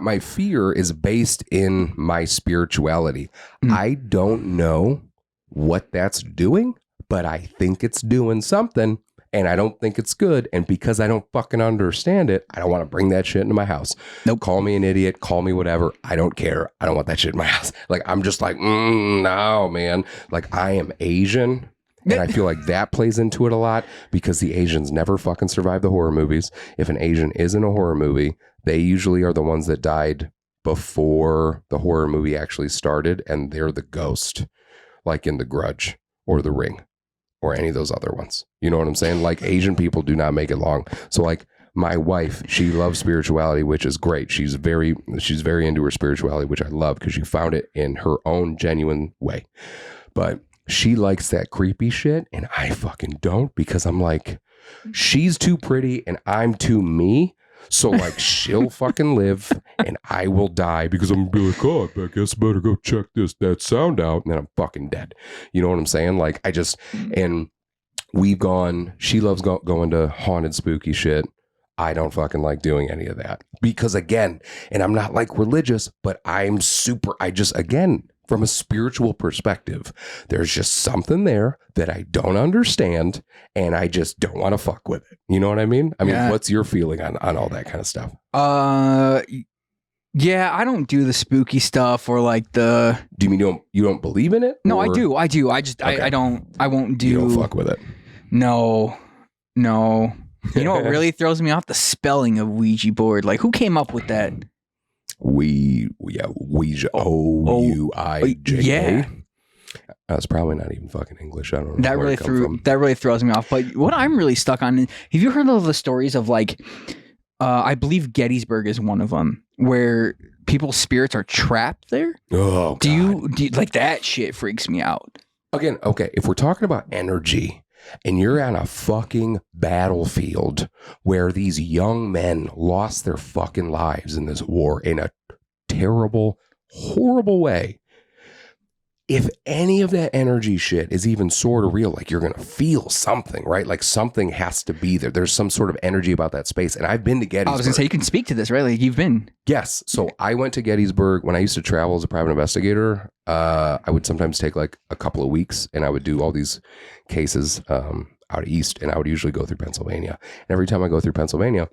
my fear is based in my spirituality. I don't know what that's doing, but I think it's doing something, and I don't think it's good. And because I don't fucking understand it, I don't want to bring that shit into my house. Nope. Call me an idiot. Call me whatever. I don't care. I don't want that shit in my house. Like, I'm just like, no, man. Like, I am Asian. And I feel like that plays into it a lot because the Asians never fucking survive the horror movies. If an Asian is in a horror movie, they usually are the ones that died before the horror movie actually started, and they're the ghost, like in The Grudge or The Ring or any of those other ones. You know what I'm saying? Like, Asian people do not make it long. So like my wife, she loves spirituality, which is great. She's very into her spirituality, which I love because she found it in her own genuine way. But she likes that creepy shit, and I fucking don't, because I'm like, she's too pretty and I'm too me. So like, she'll fucking live and I will die because I'm gonna be like, oh, I guess I better go check that sound out, and then I'm fucking dead. You know what I'm saying? Like, and we've gone, she loves going to haunted, spooky shit. I don't fucking like doing any of that because, again, and I'm not like religious, but again, from a spiritual perspective, there's just something there that I don't understand, and I just don't want to fuck with it. You know what I mean? I mean, what's your feeling on all that kind of stuff? Yeah, I don't do the spooky stuff or like the. Do you mean you don't believe in it? No, or? I do. I just okay. I won't do. You don't fuck with it. No. You know what really throws me off? The spelling of Ouija board. Like, who came up with that? Ouija, O-U-I-J-A. Yeah. That's probably not even fucking English. I don't know. That really throws me off. But what I'm really stuck on, have you heard of the stories of like, I believe Gettysburg is one of them, where people's spirits are trapped there? Oh, God. Do you like that shit freaks me out. Again, okay, if we're talking about energy, and you're on a fucking battlefield where these young men lost their fucking lives in this war in a terrible, horrible way. if any of that energy shit is even sort of real, like you're going to feel something, right? Like something has to be there. There's some sort of energy about that space. And I've been to Gettysburg. I was going to say, you can speak to this, right? Like you've been. Yes. So I went to Gettysburg when I used to travel as a private investigator. I would sometimes take like a couple of weeks and I would do all these cases out east, and I would usually go through Pennsylvania. And every time I go through Pennsylvania,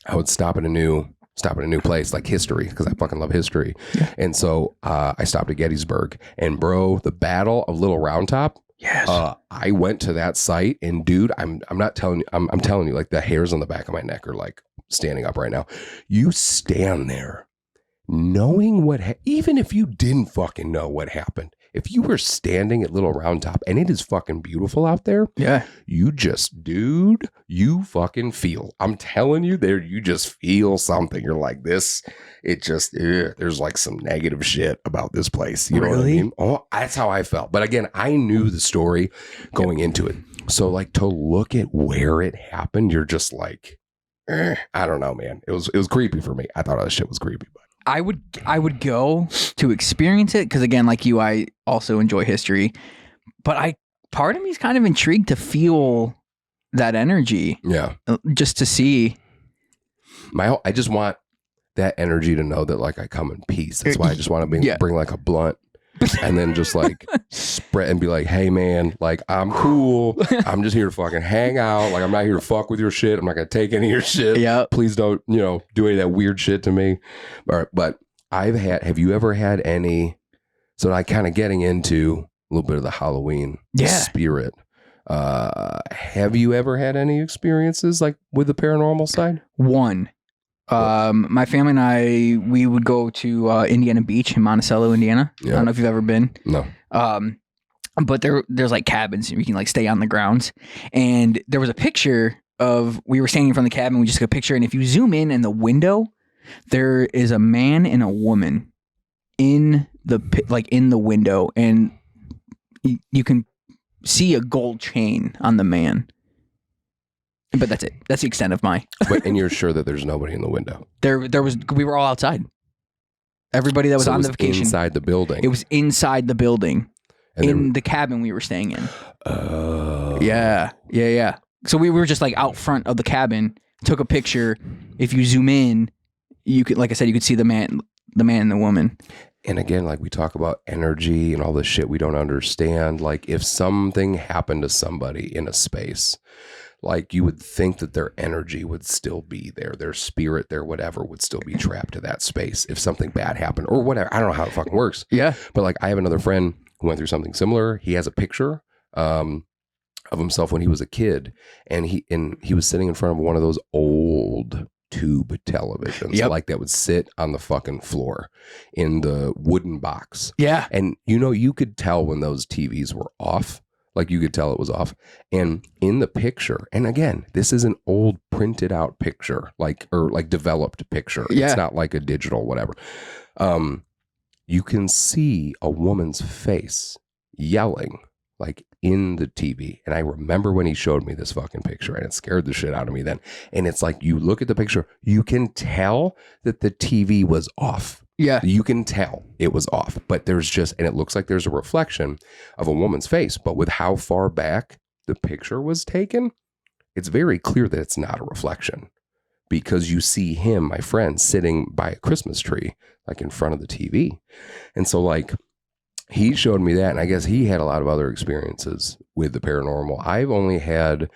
I would stop at a new place, like history, because I fucking love history. Yeah. And so I stopped at Gettysburg, and bro, the Battle of Little Round Top. Yes. I went to that site, and dude, I'm not telling you, I'm telling you, like the hairs on the back of my neck are like standing up right now. You stand there knowing even if you didn't fucking know what happened, if you were standing at Little Round Top and it is fucking beautiful out there, yeah, you just, dude, you fucking feel, I'm telling you there, you just feel something. You're like this, it just, there's like some negative shit about this place. You know what I mean? Oh, that's how I felt. But again, I knew the story going into it. So like to look at where it happened, you're just like, I don't know, man. It was creepy for me. I thought all this shit was creepy, but I would go to experience it because, again, like you, I also enjoy history, but part of me is kind of intrigued to feel that energy. Yeah, just to see. I just want that energy to know that like I come in peace. That's why I just want to bring like a blunt and then just like spread and be like, hey man, like I'm cool. I'm just here to fucking hang out. Like I'm not here to fuck with your shit. I'm not going to take any of your shit. Yeah. Please don't, do any of that weird shit to me. All right, but have you ever had any, so I kind of getting into a little bit of the Halloween spirit. Have you ever had any experiences like with the paranormal side? One. My family and I, we would go to Indiana Beach in Monticello, Indiana. Yeah. I don't know if you've ever been. No. But there's like cabins and you can like stay on the grounds. And there was a picture we were standing in front of the cabin. We just took a picture. And if you zoom in the window, there is a man and a woman in the window, and you can see a gold chain on the man. But that's it. That's the extent of my. And you're sure that there's nobody in the window? We were all outside. Everybody that was on the vacation. Inside the building. It was inside the building. In the cabin we were staying in. Oh. Yeah. So we were just like out front of the cabin, took a picture. If you zoom in, you could, like I said, you could see the man and the woman. And again, like we talk about energy and all this shit we don't understand. Like if something happened to somebody in a space, like you would think that their energy would still be there, their spirit, their whatever would still be trapped to that space if something bad happened or whatever. I don't know how it fucking works. Yeah. But like I have another friend who went through something similar. He has a picture of himself when he was a kid, and he was sitting in front of one of those old tube televisions, like that would sit on the fucking floor in the wooden box. Yeah. And you could tell when those TVs were off. Like you could tell it was off. And in the picture, and again, this is an old printed out picture, or developed picture. Yeah. It's not like a digital whatever. You can see a woman's face yelling like in the TV. And I remember when he showed me this fucking picture, and it scared the shit out of me then. And it's like, you look at the picture, you can tell that the TV was off. Yeah. You can tell it was off, but and it looks like there's a reflection of a woman's face, but with how far back the picture was taken, it's very clear that it's not a reflection, because you see him, my friend, sitting by a Christmas tree, like in front of the TV. And so like, he showed me that, and I guess he had a lot of other experiences with the paranormal. I've only had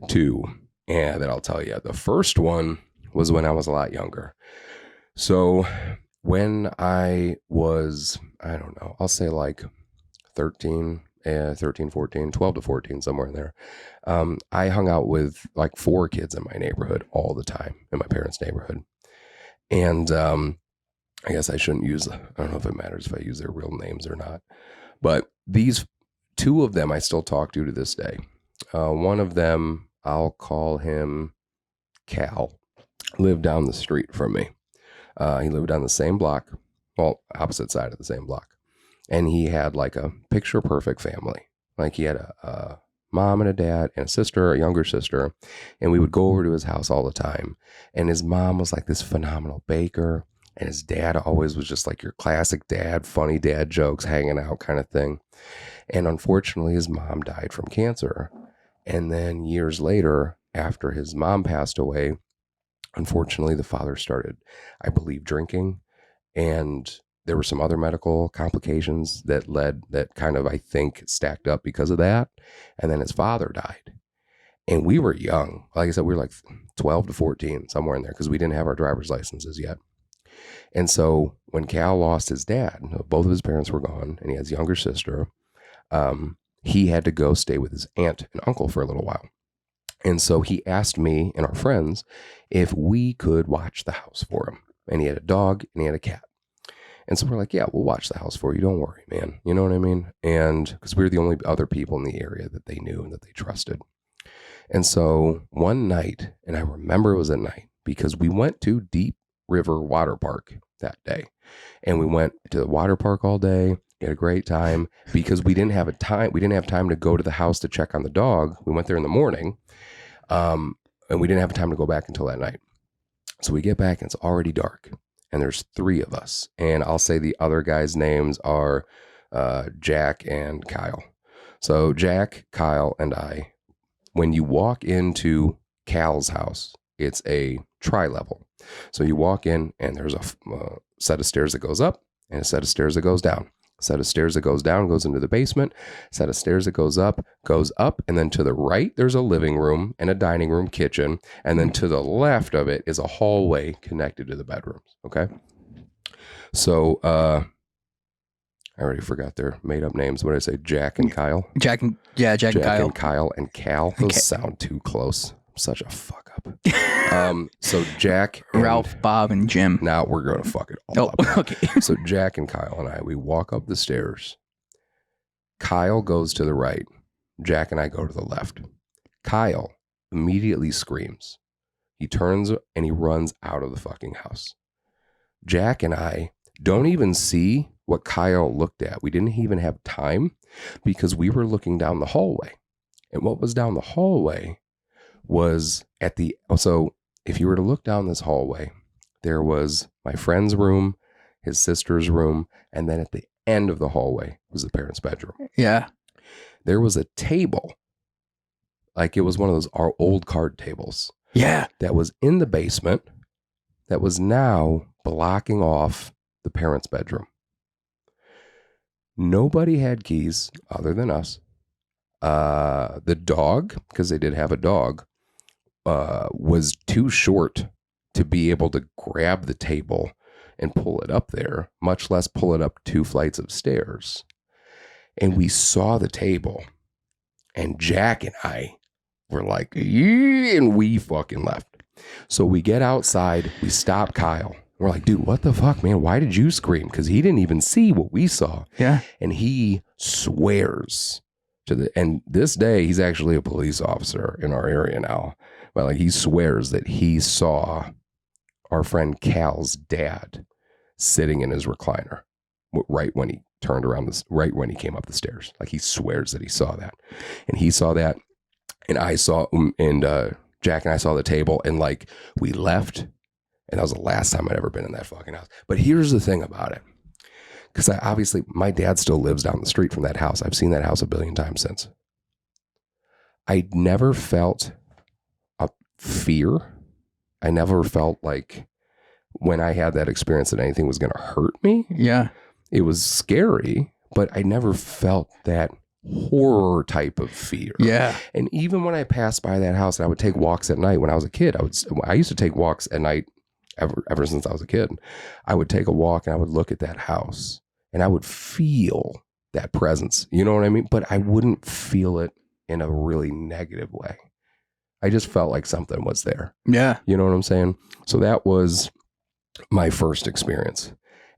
two, and that I'll tell you. The first one was when I was a lot younger. So when I was, I don't know, I'll say like 13, 14, 12 to 14, somewhere in there. I hung out with like 4 kids in my neighborhood all the time, in my parents' neighborhood. And I guess I shouldn't I don't know if it matters if I use their real names or not. But these 2 of them I still talk to this day. One of them, I'll call him Cal, lived down the street from me. He lived on the same block, well, opposite side of the same block. And he had like a picture perfect family. Like he had a mom and a dad and a sister, a younger sister. And we would go over to his house all the time. And his mom was like this phenomenal baker. And his dad always was just like your classic dad, funny dad jokes, hanging out kind of thing. And unfortunately, his mom died from cancer. And then years later, after his mom passed away, unfortunately, the father started, I believe, drinking. And there were some other medical complications that kind of, I think, stacked up because of that. And then his father died. And we were young. Like I said, we were like 12 to 14, somewhere in there, because we didn't have our driver's licenses yet. And so when Cal lost his dad, both of his parents were gone, and he has a younger sister, he had to go stay with his aunt and uncle for a little while. And so he asked me and our friends if we could watch the house for him. And he had a dog and he had a cat. And so we're like, yeah, we'll watch the house for you. Don't worry, man. You know what I mean? And because we were the only other people in the area that they knew and that they trusted. And so one night, and I remember it was at night, because we went to Deep River Water Park that day. And we went to the water park all day. We had a great time because we didn't have time to go to the house to check on the dog. We went there in the morning. And we didn't have time to go back until that night. So we get back and it's already dark. And there's 3 of us. And I'll say the other guys' names are Jack and Kyle. So Jack, Kyle, and I, when you walk into Cal's house, it's a tri-level. So you walk in and there's a set of stairs that goes up and a set of stairs that goes down. A set of stairs that goes down goes into the basement. A set of stairs that goes up, and then to the right there's a living room and a dining room, kitchen, and then to the left of it is a hallway connected to the bedrooms. Okay, so I already forgot their made up names. What did I say? Jack and Kyle. Jack and Kyle. And Kyle and Cal. Those sound too close. I'm such a fuck up. So Jack, Ralph, Bob, and Jim. Now we're going to fuck it all up. Okay. So Jack and Kyle and I, we walk up the stairs. Kyle goes to the right. Jack and I go to the left. Kyle immediately screams. He turns and he runs out of the fucking house. Jack and I don't even see what Kyle looked at. We didn't even have time because we were looking down the hallway. And what was down the hallway was so if you were to look down this hallway, there was my friend's room, his sister's room, and then at the end of the hallway was the parents' bedroom. Yeah. There was a table, like it was one of those our old card tables. Yeah. That was in the basement that was now blocking off the parents' bedroom. Nobody had keys other than us. The dog, because they did have a dog, was too short to be able to grab the table and pull it up there, much less pull it up 2 flights of stairs. And we saw the table, and Jack and I were like, yeah, and we fucking left. So we get outside, we stop Kyle. We're like, dude, what the fuck, man? Why did you scream? Because he didn't even see what we saw. Yeah. And he swears and this day, he's actually a police officer in our area now. But like, he swears that he saw our friend Cal's dad sitting in his recliner right when he turned around right when he came up the stairs. Like, he swears that he saw that. And he saw that. And I saw, and Jack and I saw the table, and like, we left. And that was the last time I'd ever been in that fucking house. But here's the thing about it. Because obviously, my dad still lives down the street from that house. I've seen that house a billion times since. I never felt a fear. I never felt like when I had that experience that anything was going to hurt me. Yeah. It was scary, but I never felt that horror type of fear. Yeah. And even when I passed by that house and I would take walks at night when I was a kid, I used to take walks at night ever since I was a kid. I would take a walk and I would look at that house and I would feel that presence. You know what I mean? But I wouldn't feel it in a really negative way. I just felt like something was there. Yeah. You know what I'm saying? So that was my first experience.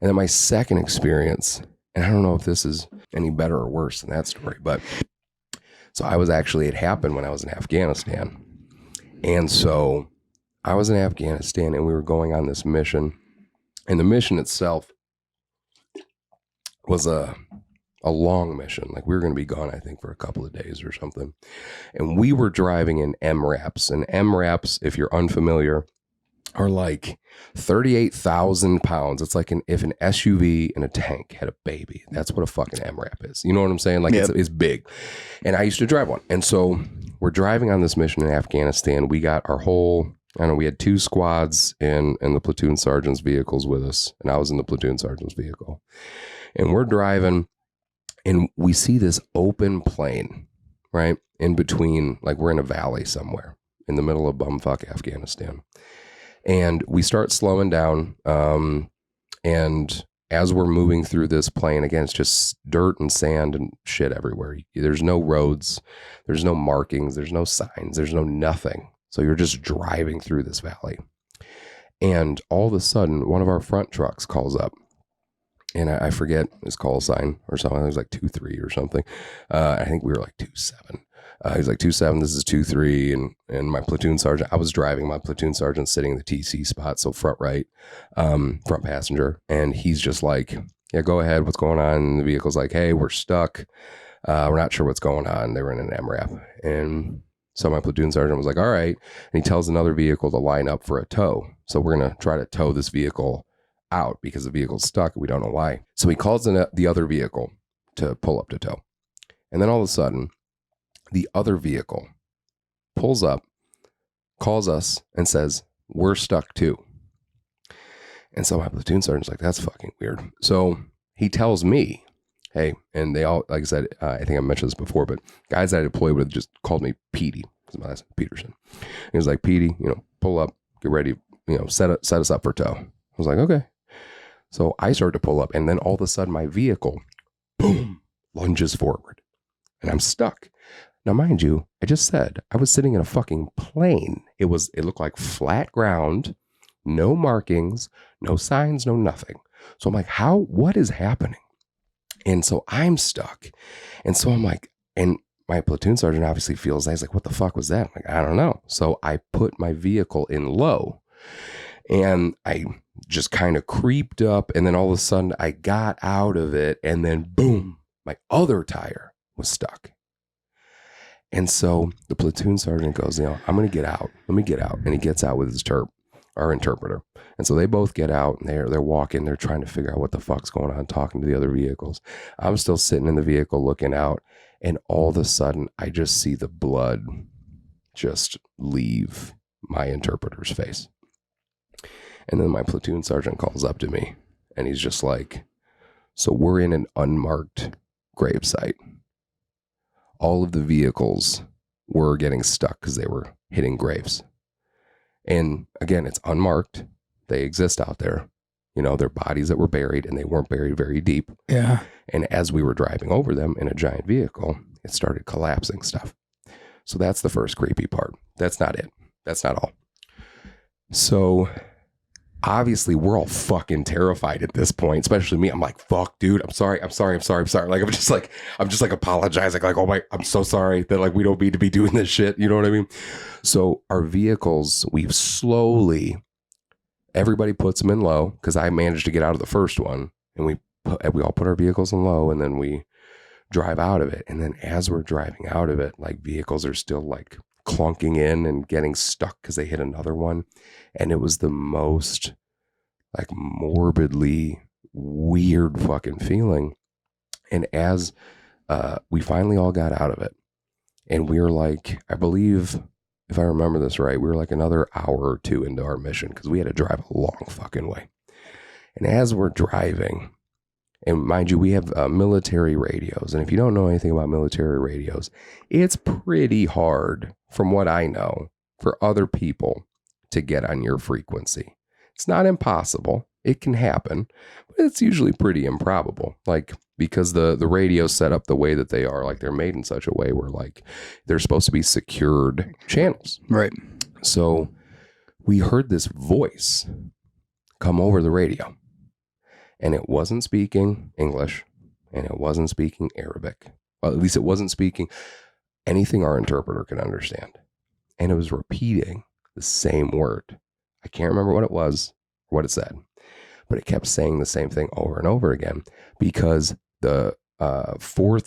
And then my second experience, and I don't know if this is any better or worse than that story, but so it happened when I was in Afghanistan. And so I was in Afghanistan and we were going on this mission, and the mission itself was a long mission. Like, we were going to be gone, I think, for a couple of days or something. And we were driving in MRAPs, and MRAPs, if you're unfamiliar, are like 38,000 pounds. It's like if an SUV and a tank had a baby. That's what a fucking MRAP is. You know what I'm saying? Like, it's big. And I used to drive one. And so we're driving on this mission in Afghanistan. We got our whole, I don't know, we had 2 squads in the platoon sergeant's vehicles with us. And I was in the platoon sergeant's vehicle. And we're driving and we see this open plain, right? In between, like we're in a valley somewhere in the middle of bumfuck Afghanistan. And we start slowing down. And as we're moving through this plain, again, it's just dirt and sand and shit everywhere. There's no roads. There's no markings. There's no signs. There's no nothing. So you're just driving through this valley. And all of a sudden, one of our front trucks calls up. And I forget his call sign or something. It was like 23 or something. I think we were like 27. He's like 27. This is 23. And my platoon sergeant, I was driving. My platoon sergeant sitting in the TC spot, so front right, front passenger. And he's just like, yeah, go ahead. What's going on? And the vehicle's like, hey, we're stuck. We're not sure what's going on. They were in an MRAP. And so my platoon sergeant was like, all right. And he tells another vehicle to line up for a tow. So we're going to try to tow this vehicle out because the vehicle's stuck. We don't know why. So he calls in the other vehicle to pull up to tow. And then all of a sudden, the other vehicle pulls up, calls us, and says, we're stuck too. And so my platoon sergeant's like, that's fucking weird. So he tells me, hey, and they all, like I said, I think I mentioned this before, but guys that I deployed with just called me Petey, because my last name is Peterson. He was like, Petey, pull up, get ready, set us up for tow. I was like, okay. So I started to pull up, and then all of a sudden my vehicle, boom, lunges forward, and I'm stuck. Now, mind you, I just said I was sitting in a fucking plane. It looked like flat ground, no markings, no signs, no nothing. So I'm like, what is happening? And so I'm stuck. And so I'm like, and my platoon sergeant obviously feels that. He's like, what the fuck was that? I'm like, I don't know. So I put my vehicle in low, and I just kind of creeped up, and then all of a sudden I got out of it, and then boom, my other tire was stuck. And so the platoon sergeant goes, I'm going to get out. Let me get out. And he gets out with his our interpreter. And so they both get out, and they're walking. They're trying to figure out what the fuck's going on, talking to the other vehicles. I'm still sitting in the vehicle looking out. And all of a sudden, I just see the blood just leave my interpreter's face. And then my platoon sergeant calls up to me, and he's just like, so we're in an unmarked gravesite. All of the vehicles were getting stuck because they were hitting graves. And again, it's unmarked. They exist out there. They're bodies that were buried, and they weren't buried very deep. Yeah. And as we were driving over them in a giant vehicle, it started collapsing stuff. So that's the first creepy part. That's not it. That's not all. So obviously we're all fucking terrified at this point, especially me. I'm like, fuck, dude, I'm sorry. Like, I'm just like apologizing. Like, oh my, I'm so sorry that like, we don't need to be doing this shit. You know what I mean? So our vehicles, we've slowly, everybody puts them in low, because I managed to get out of the first one, and we all put our vehicles in low, and then we drive out of it. And then as we're driving out of it, like vehicles are still like clunking in and getting stuck because they hit another one. And it was the most like morbidly weird fucking feeling. And as we finally all got out of it, and we were like, I believe, if I remember this right, we were like another hour or two into our mission, because we had to drive a long fucking way. And as we're driving, and mind you, we have military radios. And if you don't know anything about military radios, it's pretty hard, from what I know, for other people to get on your frequency. It's not impossible. It can happen, but it's usually pretty improbable. Like, because the radio's set up the way that they are, like they're made in such a way where like they're supposed to be secured channels. Right. So we heard this voice come over the radio. And it wasn't speaking English, and it wasn't speaking Arabic. Well, at least it wasn't speaking anything our interpreter could understand. And it was repeating the same word. I can't remember what it was, or what it said, but it kept saying the same thing over and over again, because the 4th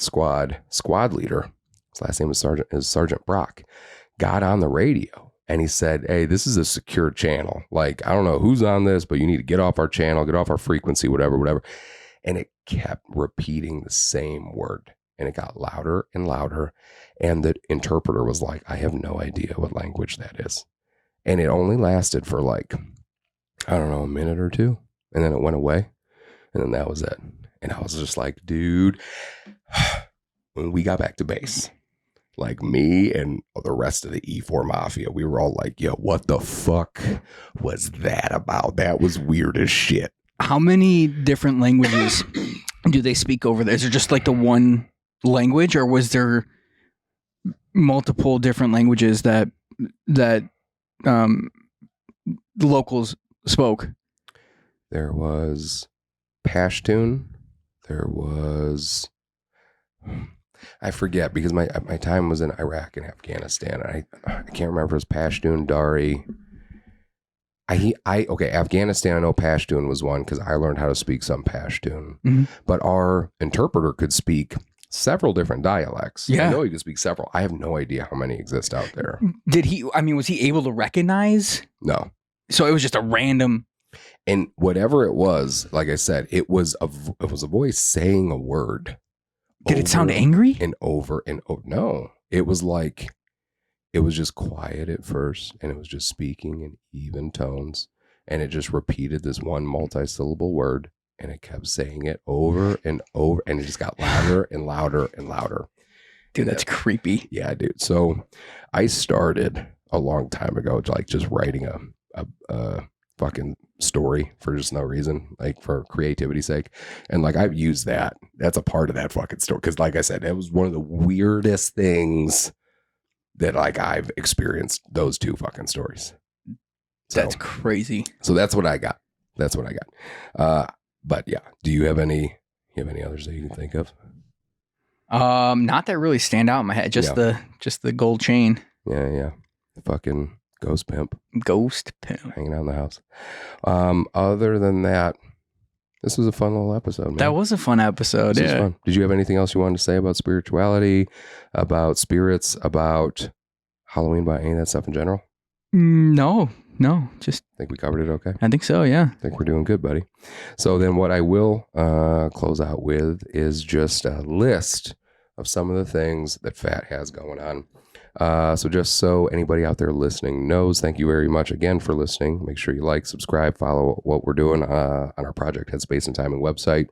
squad leader, his last name is Sergeant Brock, got on the radio and he said, hey, this is a secure channel. Like, I don't know who's on this, but you need to get off our channel, get off our frequency, whatever. And it kept repeating the same word. And it got louder and louder. And the interpreter was like, I have no idea what language that is. And it only lasted for like, I don't know, a minute or two. And then it went away. And then that was it. And I was just like, dude, when we got back to base, like me and the rest of the E4 Mafia, we were all like, yo, what the fuck was that about? That was weird as shit. How many different languages do they speak over there? Is it just like the one language, or was there multiple different languages that the locals spoke? There was Pashtun. There was, I forget, because my time was in Iraq and Afghanistan. And I can't remember if it was Pashtun, Dari. Okay, Afghanistan, I know Pashtun was one because I learned how to speak some Pashtun. Mm-hmm. But our interpreter could speak several different dialects. Yeah. I know he could speak several. I have no idea how many exist out there. Was he able to recognize? No. So it was just a random. And whatever it was, like I said, it was a voice saying a word. Did it sound angry? And over and over. No, it was like, it was just quiet at first, and it was just speaking in even tones, and it just repeated this one multi-syllable word, and it kept saying it over and over, and it just got louder and louder and louder. Dude, that's creepy. Yeah, dude. So I started a long time ago, like just writing a fucking story for just no reason, like for creativity's sake. And like I've used that. That's a part of that fucking story. Cause like I said, it was one of the weirdest things that like I've experienced, those two fucking stories. So, that's crazy. So that's what I got. But yeah, do you have any others that you can think of? Not that really stand out in my head. Just the gold chain. Yeah. The fucking ghost pimp. Hanging out in the house. Other than that, this was a fun little episode, man. That was a fun episode. This was fun. Did you have anything else you wanted to say about spirituality, about spirits, about Halloween, about any of that stuff in general? No. Just think we covered it okay? I think so, yeah. I think we're doing good, buddy. So then what I will close out with is just a list of some of the things that FAT has going on. So just so anybody out there listening knows, thank you very much again for listening. Make sure you like, subscribe, follow what we're doing on our Project Headspace and Timing website,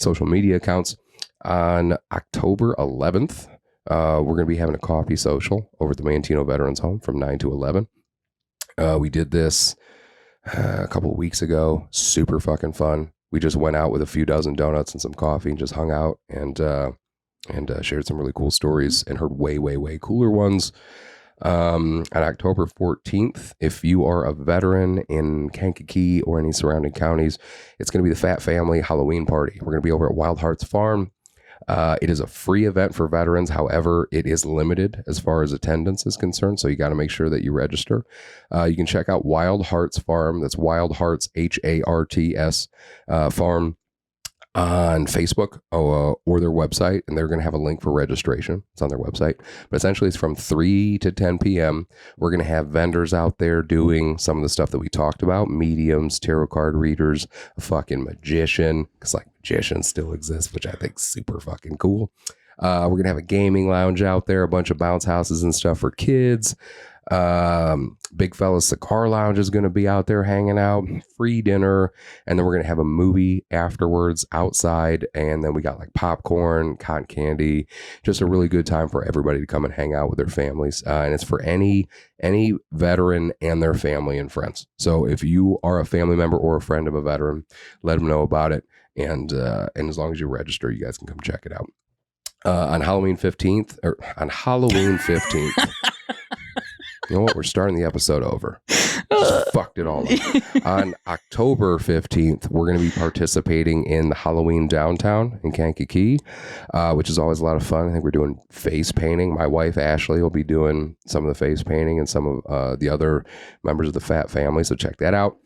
social media accounts. On October 11th, we're going to be having a coffee social over at the Mantino Veterans Home from 9 to 11. We did this a couple of weeks ago. Super fucking fun. We just went out with a few dozen donuts and some coffee and just hung out and shared some really cool stories and heard way, way, way cooler ones. On October 14th, if you are a veteran in Kankakee or any surrounding counties, it's going to be the Fat Family Halloween party. We're going to be over at Wild Hearts Farm. It is a free event for veterans. However, it is limited as far as attendance is concerned. So you got to make sure that you register. You can check out Wild Hearts Farm. That's Wild Hearts, HARTS Farm on Facebook or their website. And they're going to have a link for registration. It's on their website. But essentially it's from 3 to 10 p.m. We're going to have vendors out there doing some of the stuff that we talked about. Mediums, tarot card readers, a fucking magician. Because like magicians still exist, which I think is super fucking cool. We're going to have a gaming lounge out there, a bunch of bounce houses and stuff for kids. Big Fella Cigar Lounge is going to be out there hanging out, free dinner, and then we're going to have a movie afterwards outside, and then we got like popcorn, cotton candy, just a really good time for everybody to come and hang out with their families, and it's for any veteran and their family and friends. So if you are a family member or a friend of a veteran, let them know about it, and as long as you register, you guys can come check it out. On Halloween 15th. You know what? We're starting the episode over. Just fucked it all up. On October 15th, we're going to be participating in the Halloween Downtown in Kankakee, which is always a lot of fun. I think we're doing face painting. My wife, Ashley, will be doing some of the face painting and some of the other members of the Fat Family. So check that out.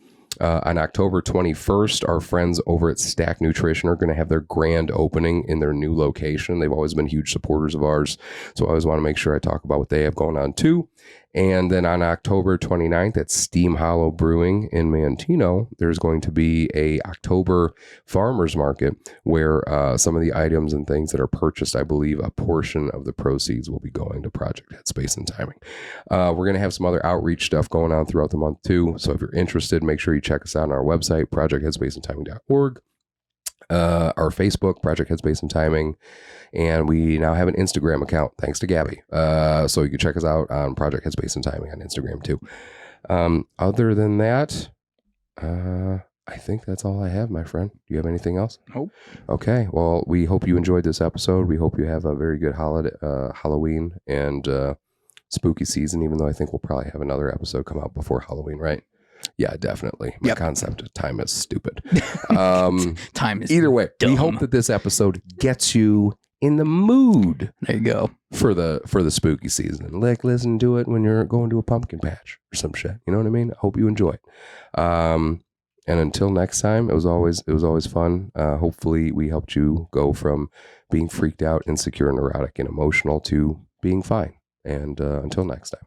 On October 21st, our friends over at Stack Nutrition are going to have their grand opening in their new location. They've always been huge supporters of ours, so I always want to make sure I talk about what they have going on too. And then on October 29th at Steam Hollow Brewing in Mantino, there's going to be a October farmers market where some of the items and things that are purchased, I believe a portion of the proceeds will be going to Project Headspace and Timing. We're going to have some other outreach stuff going on throughout the month too. So if you're interested, make sure you check us out on our website, projectheadspaceandtiming.org. Our Facebook, Project Headspace and Timing, and we now have an Instagram account thanks to Gabby. So you can check us out on Project Headspace and Timing on Instagram too. Other than that, I think that's all I have, my friend. Do you have anything else? Nope. Okay. Well, we hope you enjoyed this episode. We hope you have a very good holiday, Halloween and spooky season, even though I think we'll probably have another episode come out before Halloween, right? Yeah, definitely. My concept of time is stupid. Time is either way. dumb. We hope that this episode gets you in the mood. There you go. For the spooky season. Like listen to it when you're going to a pumpkin patch or some shit. You know what I mean? I hope you enjoy it. And until next time, it was always fun. Hopefully we helped you go from being freaked out, insecure, neurotic, and emotional to being fine. And until next time.